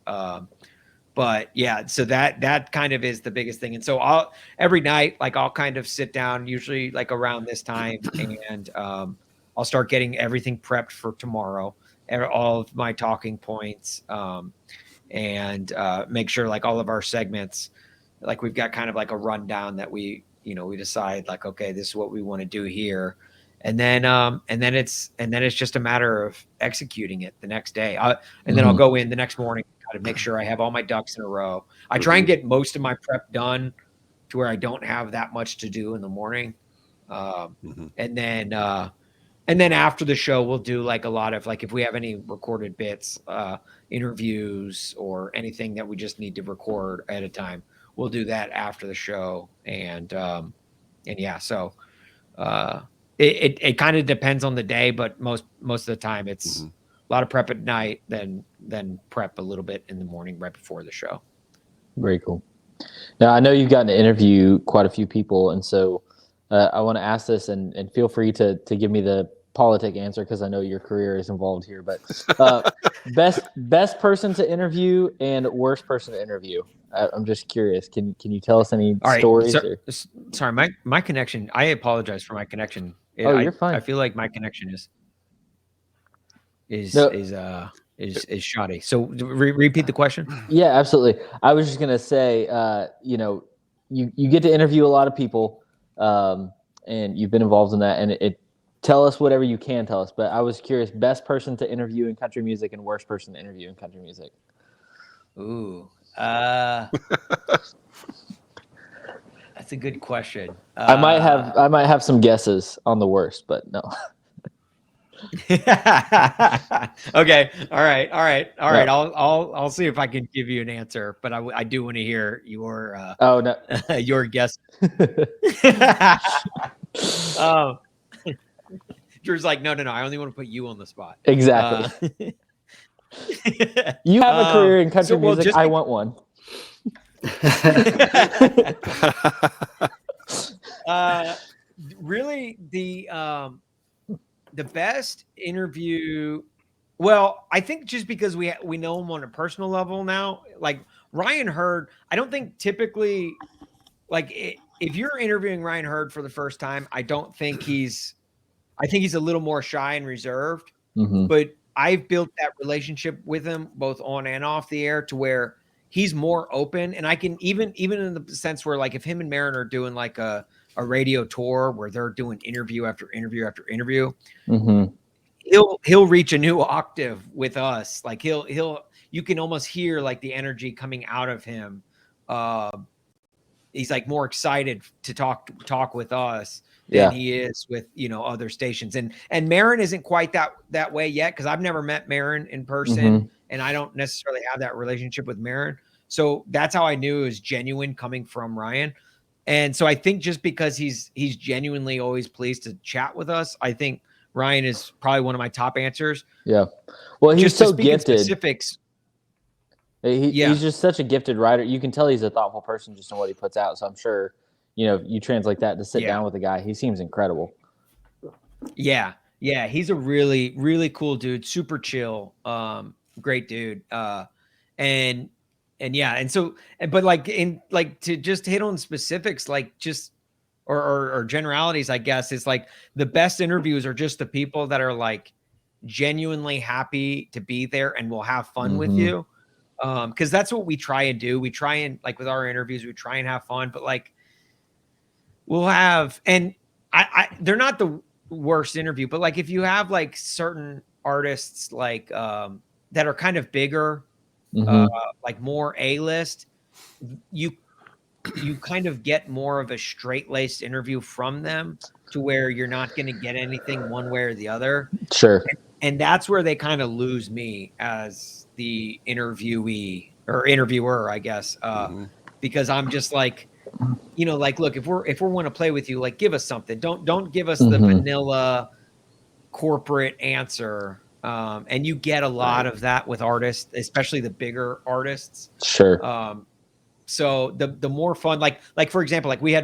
But yeah, so that kind of is the biggest thing. And so every night, like, I'll kind of sit down, usually like around this time, and I'll start getting everything prepped for tomorrow, all of my talking points, and make sure like all of our segments, like we've got kind of like a rundown that we decide, like, okay, this is what we want to do here. And then it's just a matter of executing it the next day. And then I'll Mhm. go in the next morning, kind of make sure I have all my ducks in a row. I try and Mhm. get most of my prep done to where I don't have that much to do in the morning. Um, Mhm. and then after the show, we'll do like a lot of, like, if we have any recorded bits, interviews, or anything that we just need to record at a time, we'll do that after the show. And yeah, so it kind of depends on the day, but most of the time it's Mhm. a lot of prep at night, then prep a little bit in the morning right before the show. Very cool. Now, I know you've gotten to interview quite a few people, and so I want to ask this, and feel free to give me the politic answer, because I know your career is involved here. But best person to interview and worst person to interview. I'm just curious. Can you tell us any All right, stories? Or sorry, my connection. I apologize for my connection. oh, you're I fine. feel like my connection is No, is uh is shoddy. So repeat the question. yeah, absolutely. I was just gonna say, you get to interview a lot of people, and you've been involved in that, and it tell us whatever you can tell us. But I was curious, best person to interview in country music and worst person to interview in country music. Ooh, that's a good question. I might have some guesses on the worst, but no. Okay. All right. No. I'll see if I can give you an answer, but I do want to hear your Oh no. your guess. um, Drew's like, no. I only want to put you on the spot. Exactly. You have a career in country well, music. I want one. Really, the best interview. Well, I think just because we know him on a personal level now, like Ryan Hurd, I don't think typically, like, if you're interviewing Ryan Hurd for the first time, I think he's a little more shy and reserved, but I've built that relationship with him both on and off the air to where he's more open. And I can even in the sense where like if him and Marin are doing like a radio tour where they're doing interview after interview after interview, he'll reach a new octave with us. Like you can almost hear like the energy coming out of him. He's like more excited to talk with us than he is with, other stations. And Marin isn't quite that way yet, because I've never met Marin in person, and I don't necessarily have that relationship with Marin. So that's how I knew it was genuine coming from Ryan. And so I think just because he's genuinely always pleased to chat with us, I think Ryan is probably one of my top answers. Yeah. Well, he's just so to speak in gifted. Specifics. He's just such a gifted writer. You can tell he's a thoughtful person just in what he puts out. So I'm sure, you translate that to sit down with the guy. He seems incredible. Yeah. Yeah. He's a really, really cool dude. Super chill. Great dude. And so, but like to just hit on specifics, like just, or generalities, I guess, is like the best interviews are just the people that are like genuinely happy to be there and will have fun with you. Because that's what we try and do. We try and like with our interviews, we try and have fun, but like we'll have, and they're not the worst interview, but like if you have like certain artists like that are kind of bigger, like more A-list, you kind of get more of a straight-laced interview from them to where you're not going to get anything one way or the other. Sure. And that's where they kind of lose me as the interviewee or interviewer, I guess, because I'm just like, like, look, if we want to play with you, like, give us something. Don't give us the vanilla corporate answer. And you get a lot of that with artists, especially the bigger artists. Sure. So the more fun, like for example, like we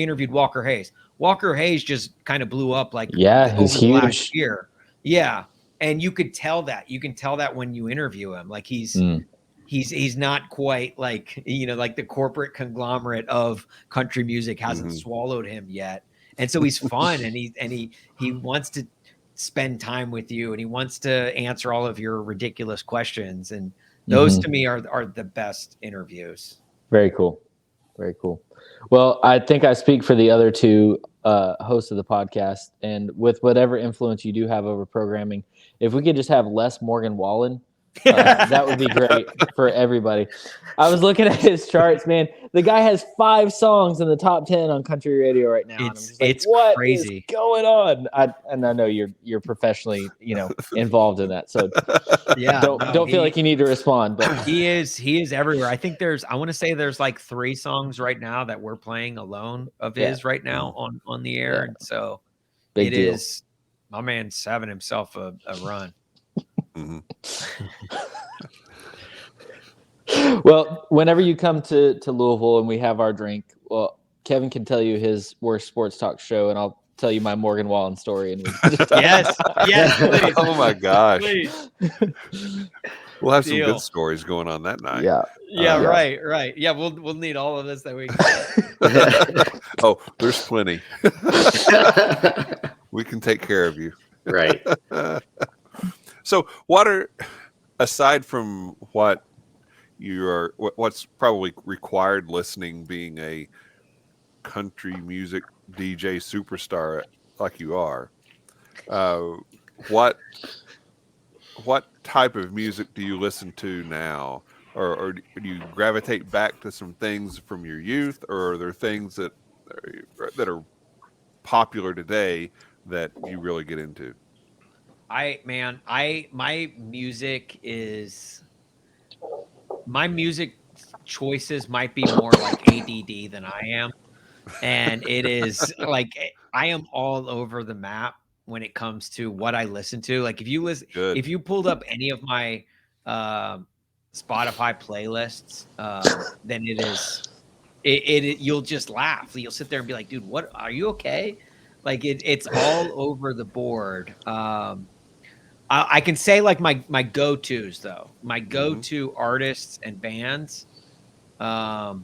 interviewed Walker Hayes. Walker Hayes just kind of blew up like he's huge. Last year. Yeah. And you could tell that. You can tell that when you interview him. Like he's not quite like, like the corporate conglomerate of country music hasn't swallowed him yet. And so he's fun and he wants to spend time with you and he wants to answer all of your ridiculous questions. And those to me are the best interviews. Very cool. Very cool. Well, I think I speak for the other two hosts of the podcast, and with whatever influence you do have over programming, if we could just have less Morgan Wallen, that would be great for everybody. I was looking at his charts, man. The guy has 5 songs in the top 10 on country radio right now. It's what crazy. Is going on? I know you're professionally, involved in that. So don't feel like you need to respond, but he is everywhere. I think I want to say there's like 3 songs right now that we're playing alone of his right now on the air. And so big deal. Is my man's having himself a run. Well, whenever you come to Louisville and we have our drink, well, Kevin can tell you his worst sports talk show, and I'll tell you my Morgan Wallen story. And yes, please. Oh my gosh, please. We'll have some good stories going on that night. Yeah, right. Yeah, we'll need all of this that we. Oh, there's plenty. We can take care of you. Right. So, aside from what's probably required listening, being a country music DJ superstar like you are, what type of music do you listen to now, or do you gravitate back to some things from your youth, or are there things that are popular today that you really get into? My music choices might be more like ADD than I am. And it is like, I am all over the map when it comes to what I listen to. Like if you pulled up any of my Spotify playlists, then you'll just laugh. You'll sit there and be like, dude, what, are you okay? Like it's all over the board. I can say like my go-tos though, my go-to artists and bands. Because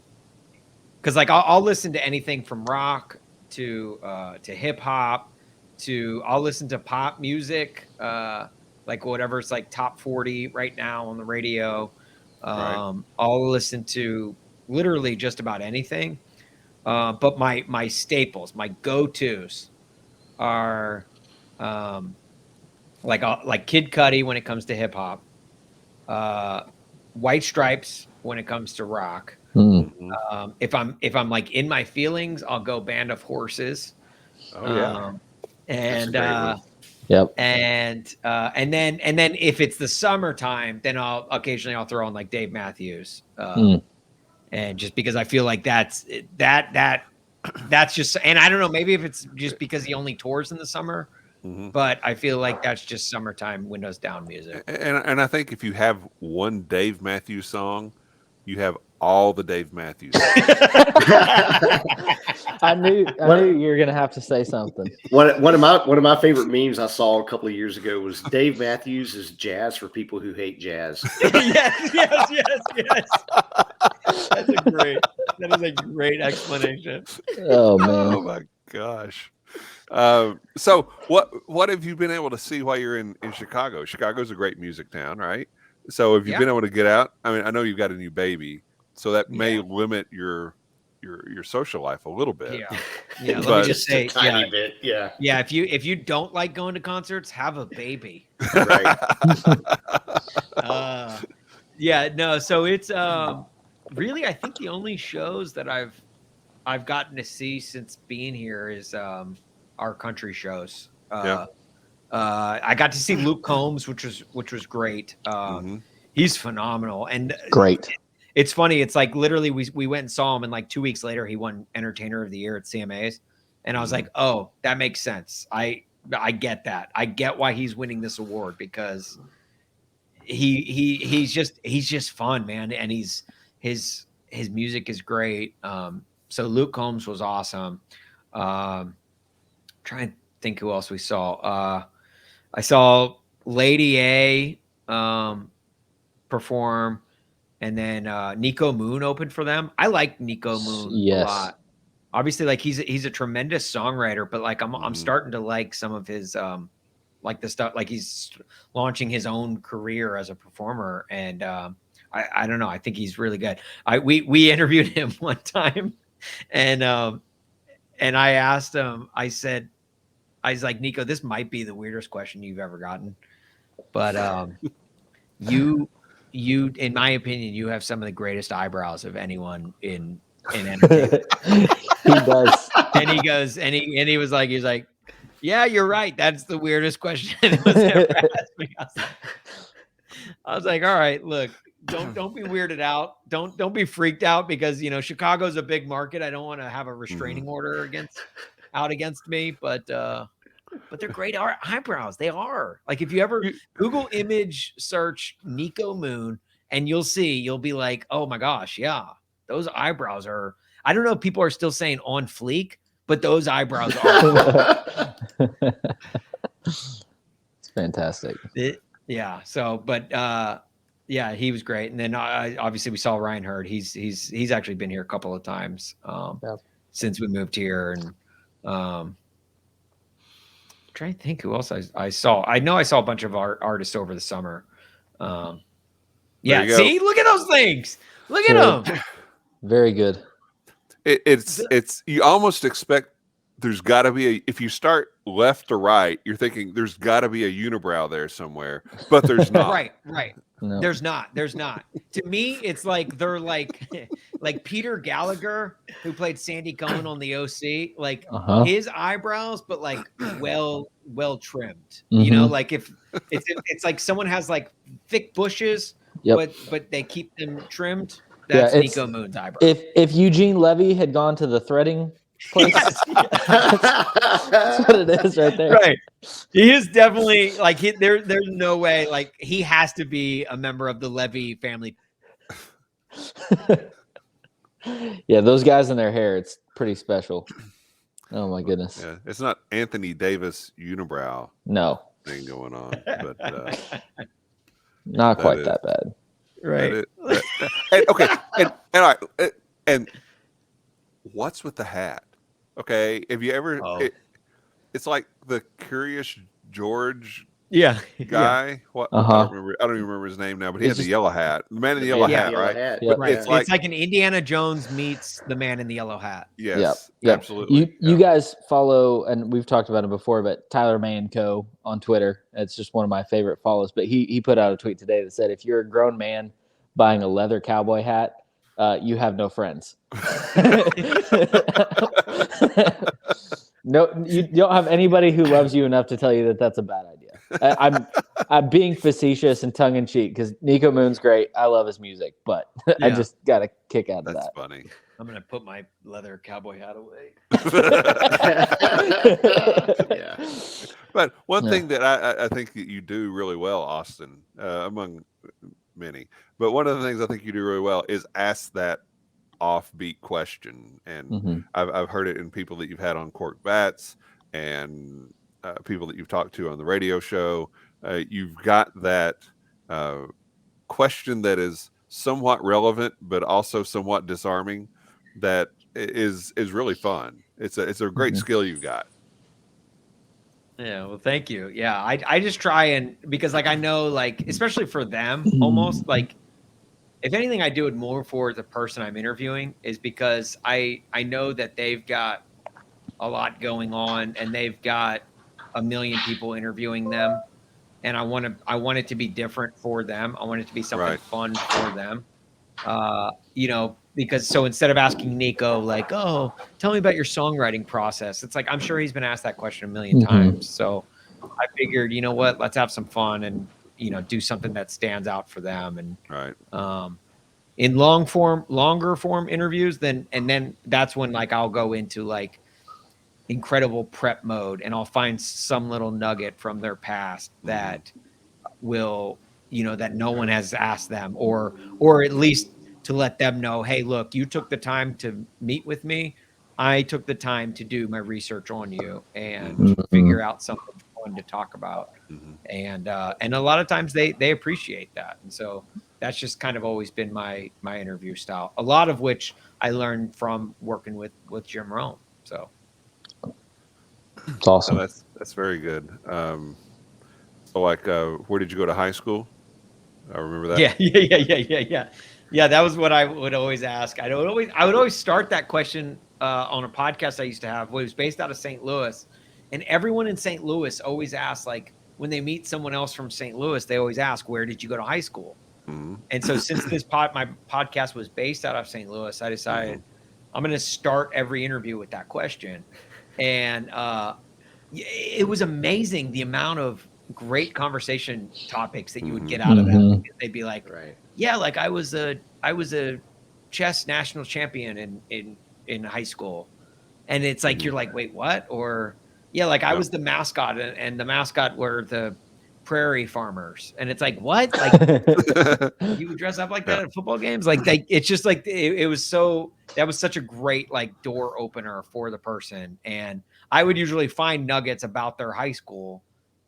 because like I'll listen to anything from rock to hip hop to I'll listen to pop music, like whatever's like top 40 right now on the radio. I'll listen to literally just about anything. But my staples, my go-tos are like Kid Cudi when it comes to hip hop, White Stripes when it comes to rock. If I'm like in my feelings, I'll go Band of Horses. Oh yeah. And Yep. and then if it's the summertime, then I'll occasionally throw on like Dave Matthews. And just because I feel like that's just, and I don't know, maybe if it's just because he only tours in the summer, but I feel like that's just summertime windows down music. And I think if you have one Dave Matthews song, you have all the Dave Matthews. I knew you were gonna have to say something. One of my favorite memes I saw a couple of years ago was Dave Matthews is jazz for people who hate jazz. yes. That is a great explanation. Oh man. Oh my gosh. So what have you been able to see while you're in Chicago? Chicago's a great music town, right? So have you been able to get out? I mean, I know you've got a new baby, so that may limit your social life a little bit. Yeah. Let me just say, tiny bit. Yeah. If you don't like going to concerts, have a baby. Right. So it's really, I think the only shows that I've gotten to see since being here is our country shows. I got to see Luke Combs, which was great. He's phenomenal and great. It's funny. It's like literally we went and saw him, and like 2 weeks later he won Entertainer of the Year at CMAs, and I was like, oh, that makes sense. I get that. I get why he's winning this award because he's just fun, man, and his music is great. So Luke Combs was awesome. Trying to think who else we saw. I saw Lady A perform, and then Nico Moon opened for them. I like Nico Moon a lot. Obviously, like he's a tremendous songwriter, but like I'm starting to like some of his like the stuff, like he's launching his own career as a performer, and I don't know. I think he's really good. We interviewed him one time, and I asked him. I was like, Nico, this might be the weirdest question you've ever gotten, but you, in my opinion, you have some of the greatest eyebrows of anyone in entertainment. He does. And he goes, and he was like, yeah, you're right. That's the weirdest question that was ever asked me. I was like, all right, look, don't be weirded out. Don't be freaked out because Chicago's a big market. I don't want to have a restraining order against me, but they're great eyebrows. They are. Like if you ever Google image search Nico Moon, and you'll be like, oh my gosh, yeah, those eyebrows are. I don't know if people are still saying on fleek, but those eyebrows are. It's fantastic. So, but he was great. And then obviously we saw Ryan Hurd. He's actually been here a couple of times since we moved here, and trying to think who else I saw. I know I saw a bunch of artists over the summer. See, look at those things. Look at them. Very good. It's you almost expect there's got to be if you start left to right, you're thinking there's got to be a unibrow there somewhere, but there's not. Right. No. There's not. To me, it's like they're like Peter Gallagher, who played Sandy Cohen on the OC, like his eyebrows, but like well trimmed. Like if it's like someone has like thick bushes, but they keep them trimmed. That's Nico Moon's eyebrows. If Eugene Levy had gone to the threading place, that's what it is right there. Right. He is definitely like there's no way, like he has to be a member of the Levy family. Yeah, those guys and their hair, it's pretty special. Oh my goodness. Yeah, it's not Anthony Davis unibrow. No. Thing going on, but not quite that bad. Right. And all right, and what's with the hat? Okay, have you ever? Oh. It's like the Curious George Yeah. guy. What I don't remember. I don't even remember his name now. But he It's had the just- yellow hat. The man in the yellow Yeah, hat, yellow right? hat. Yep. But it's Yeah. like an Indiana Jones meets the man in the yellow hat. yes, Yep. absolutely. You guys follow, and we've talked about it before, but Tyler May and Co. on Twitter. It's just one of my favorite follows. But he put out a tweet today that said, if you're a grown man buying a leather cowboy hat, you have no friends. No, you don't have anybody who loves you enough to tell you that that's a bad idea. I'm being facetious and tongue in cheek because Nico Moon's great. I love his music, but I Yeah. just got a kick out of That's that. funny. I'm gonna put my leather cowboy hat away. Yeah. But one Yeah. thing that I think that you do really well, Austin, among many, but one of the things I think you do really well is ask that offbeat question. And Mhm. I've heard it in people that you've had on Cork Bats and people that you've talked to on the radio show. You've got that question that is somewhat relevant, but also somewhat disarming. That is really fun. It's a great Mhm. skill you've got. Yeah, well, thank you. Yeah, I just try and because like I know like especially for them almost like if anything I do it more for the person I'm interviewing is because I know that they've got a lot going on and they've got a million people interviewing them and I want it to be different for them. I want it to be something Right. fun for them. Because so instead of asking Nico like, "Oh, tell me about your songwriting process," it's like I'm sure he's been asked that question a million Mhm. times. So I figured, you know what, let's have some fun and do something that stands out for them. And Right. in longer form interviews, then that's when like I'll go into like incredible prep mode and I'll find some little nugget from their past that will that no one has asked them or at least to let them know, hey, look, you took the time to meet with me. I took the time to do my research on you and Mhm. figure out something fun to talk about. Mhm. And a lot of times they appreciate that. And so that's just kind of always been my interview style. A lot of which I learned from working with Jim Rome. So It's awesome. No, that's very good. So like, where did you go to high school? I remember that. Yeah. That was what I would always ask. I would always start that question on a podcast I used to have. It was based out of St. Louis, and everyone in St. Louis always asks, like, when they meet someone else from St. Louis, they always ask, "Where did you go to high school?" Mhm. And so, since my podcast was based out of St. Louis, I decided I'm going to start every interview with that question, and it was amazing the amount of great conversation topics that you would get out of them. Mhm. They'd be like, Right. yeah, like I was a chess national champion in high school. And it's like, you're like, wait, what? Or yeah, like I was the mascot and the mascot were the prairie farmers. And it's like, what? Like you would dress up like that at football games? Like it's just like, it was that was such a great like door opener for the person. And I would usually find nuggets about their high school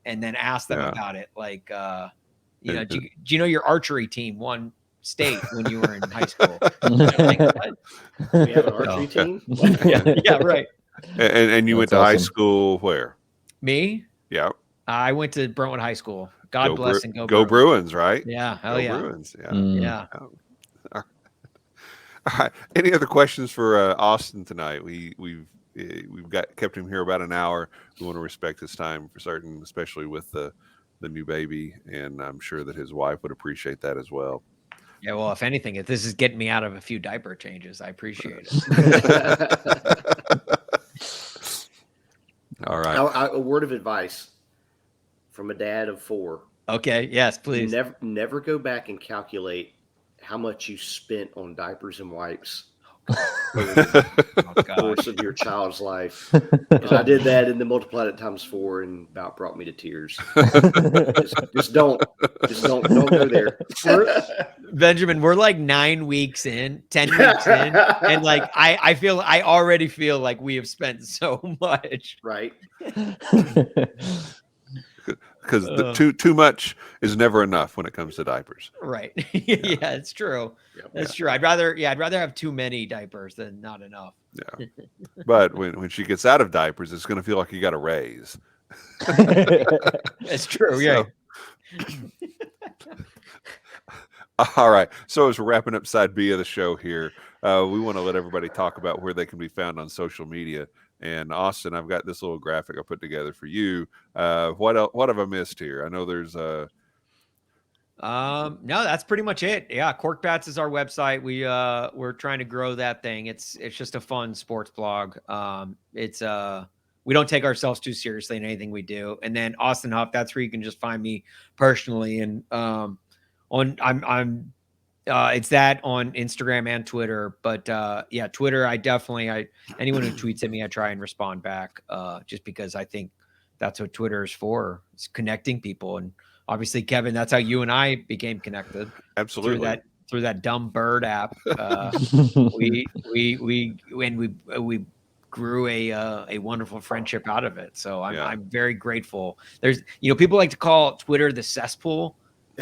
and then ask them Yeah. about it. Like, do And- you know your archery team won state when you were in high school? Like, what? We have an archery team. Yeah, right. And you went to That's high awesome. school where? Me? Yeah. I went to Brentwood High School. God bless and go Go Bruins. Bruins, right? Yeah, hell Go yeah. Bruins. Yeah. Mm. Yeah. All right. Any other questions for Austin tonight? We've kept him here about an hour. We want to respect his time for certain, especially with the new baby, and I'm sure that his wife would appreciate that as well. Yeah, well, if anything, if this is getting me out of a few diaper changes, I appreciate it. All right. A word of advice from a dad of 4. Okay, yes, please. Never go back and calculate how much you spent on diapers and wipes over the course of your child's life. And I did that and then multiplied it times 4 and about brought me to tears. just don't go there. Benjamin, we're like 9 weeks in, 10 weeks in, and like I already feel like we have spent so much. Right. because too much is never enough when it comes to diapers. Right. Yeah, it's true. Yep. That's true. I'd rather have too many diapers than not enough. Yeah. But when she gets out of diapers, it's going to feel like you got a raise. It's true. Yeah. All right. So as we're wrapping up side B of the show here, we want to let everybody talk about where they can be found on social media. And Austin, I've got this little graphic I put together for you. What have I missed here? I know there's no, that's pretty much it. Yeah, Cork Bats is our website. We're trying to grow that thing. It's just a fun sports blog. We don't take ourselves too seriously in anything we do. And then Austin Huff, that's where you can just find me personally. And it's that on Instagram and Twitter. But yeah, Twitter, anyone who tweets at me, I try and respond back. Just because I think that's what Twitter is for. It's connecting people. And obviously, Kevin, that's how you and I became connected. Absolutely. Through that dumb bird app. We grew a wonderful friendship out of it. So I'm very grateful. There's, people like to call Twitter the cesspool,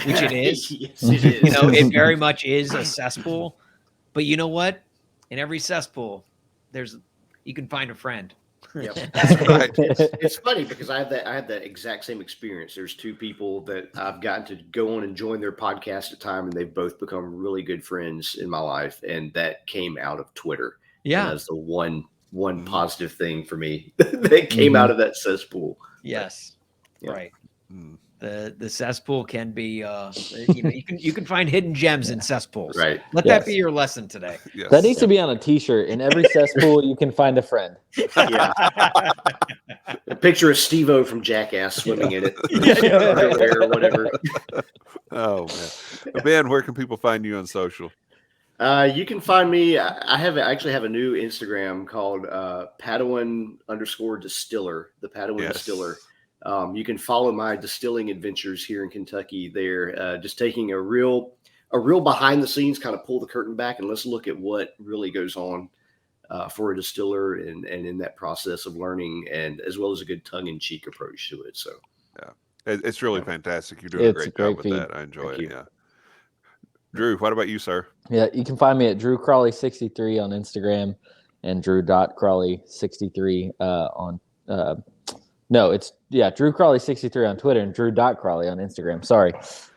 which it is. Yes, it is. It very much is a cesspool. But you know what? In every cesspool, you can find a friend. Yep. That's right. It's funny because I had that exact same experience. There's two people that I've gotten to go on and join their podcast at a time, and they've both become really good friends in my life. And that came out of Twitter. Yeah. And that's the one positive thing for me that came out of that cesspool. Yes. Yeah. Right. The cesspool can be you can find hidden gems in cesspools. Right. Let that be your lesson today. Yes. That needs to be on a t-shirt. In every cesspool you can find a friend. Yeah. A picture of Steve-O from Jackass swimming in it. Or whatever. Oh man. Ben, where can people find you on social? You can find me. I actually have a new Instagram called Padawan_distiller, the Padawan Distiller. You can follow my distilling adventures here in Kentucky there, just taking a real behind the scenes, kind of pull the curtain back and let's look at what really goes on for a distiller and in that process of learning, and as well as a good tongue-in-cheek approach to it. So yeah, it's really fantastic. You're doing a great job with that. I enjoy it. Yeah. Drew, what about you, sir? Yeah, you can find me at Drew Crawley 63 on Instagram and Drew.Crawley63 on Drew Crawley 63 on Twitter and Drew.Crawley on Instagram. Sorry.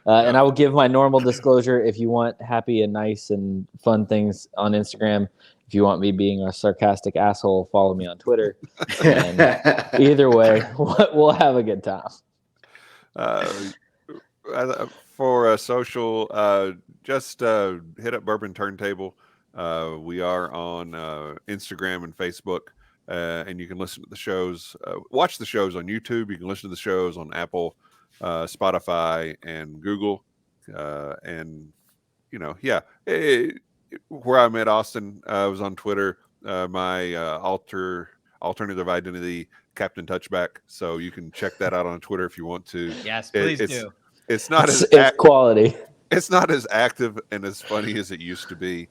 And I will give my normal disclosure. If you want happy and nice and fun things on Instagram, if you want me being a sarcastic asshole, follow me on Twitter. And either way, we'll have a good time. For social, just hit up Bourbon Turntable. We are on Instagram and Facebook. And you can listen to the shows, watch the shows on YouTube. You can listen to the shows on Apple, Spotify, and Google. Where I met Austin was on Twitter. My alternative identity, Captain Touchback. So you can check that out on Twitter if you want to. Yes, please do. It's not as quality. It's not as active and as funny as it used to be.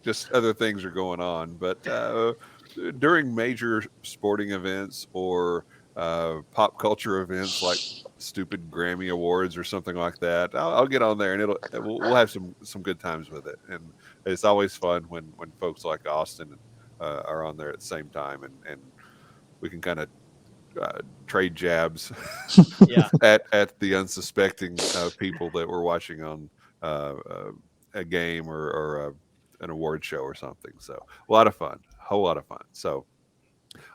Just other things are going on, but. During major sporting events or pop culture events like stupid Grammy Awards or something like that, I'll get on there and we'll have some good times with it. And it's always fun when folks like Austin are on there at the same time, and we can kind of trade jabs at the unsuspecting people that we're watching on a game or an award show or something. So a lot of fun. Whole lot of fun. So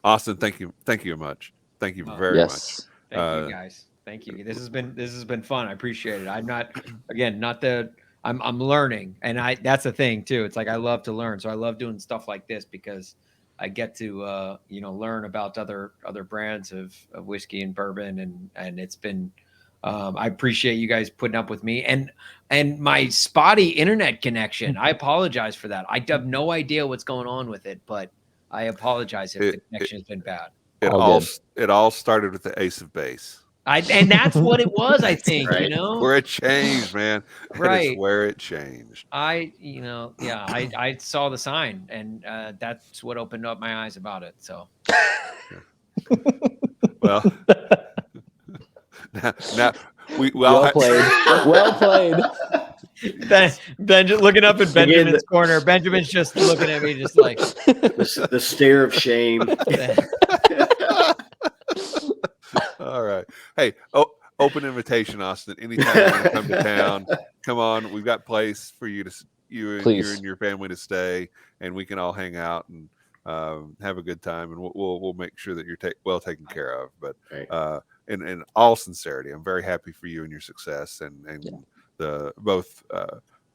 Austin, thank you much. Thank you very much. Thank you guys. Thank you. This has been fun. I appreciate it. I'm learning, and that's the thing too. It's like I love to learn, so I love doing stuff like this because I get to learn about other brands of whiskey and bourbon, and it's been I appreciate you guys putting up with me and my spotty internet connection. I apologize for that. I have no idea what's going on with it, but I apologize if the connection has been bad. It all started with the ace of base. And that's what it was, I think, right. Where it changed, man. Right. Where it changed. I saw the sign, and that's what opened up my eyes about it. So, well, now we Well played. Well played. Ben just looking up in Benjamin's corner. Benjamin's just looking at me, just like the stare of shame. All right. Hey, open invitation, Austin. Anytime you want to come to town, come on. We've got place for you and your family to stay, and we can all hang out and have a good time, and we'll make sure that you're well taken care of. But in all sincerity, I'm very happy for you and your success, and the both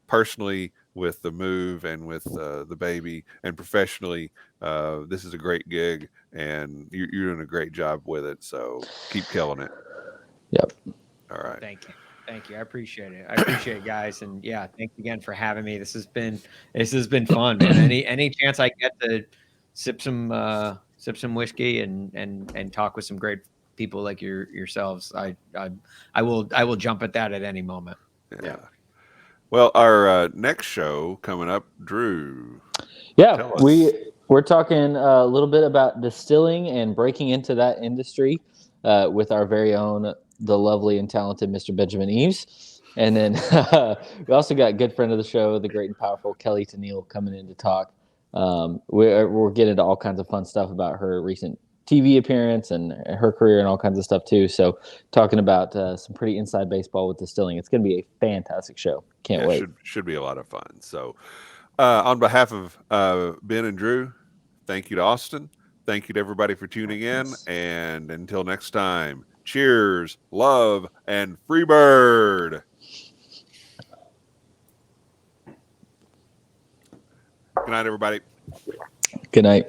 personally with the move and with the baby, and professionally, this is a great gig, and you're doing a great job with it. So keep killing it. Yep. All right. Thank you. I appreciate it. I appreciate it, guys, and thanks again for having me. This has been fun, man. Any chance I get to sip some whiskey and talk with some great people like yourselves, I will jump at that at any moment. Yeah. Well, our next show coming up, Drew. Yeah, we're talking a little bit about distilling and breaking into that industry with our very own, the lovely and talented Mr. Benjamin Eves. And then we also got a good friend of the show, the great and powerful Kelly Tennille, coming in to talk. We're getting into all kinds of fun stuff about her recent TV appearance and her career and all kinds of stuff too. So talking about some pretty inside baseball with distilling. It's going to be a fantastic show. Can't wait. Should be a lot of fun. So on behalf of Ben and Drew, thank you to Austin. Thank you to everybody for tuning in. And until next time, cheers, love, and free bird. Good night, everybody. Good night.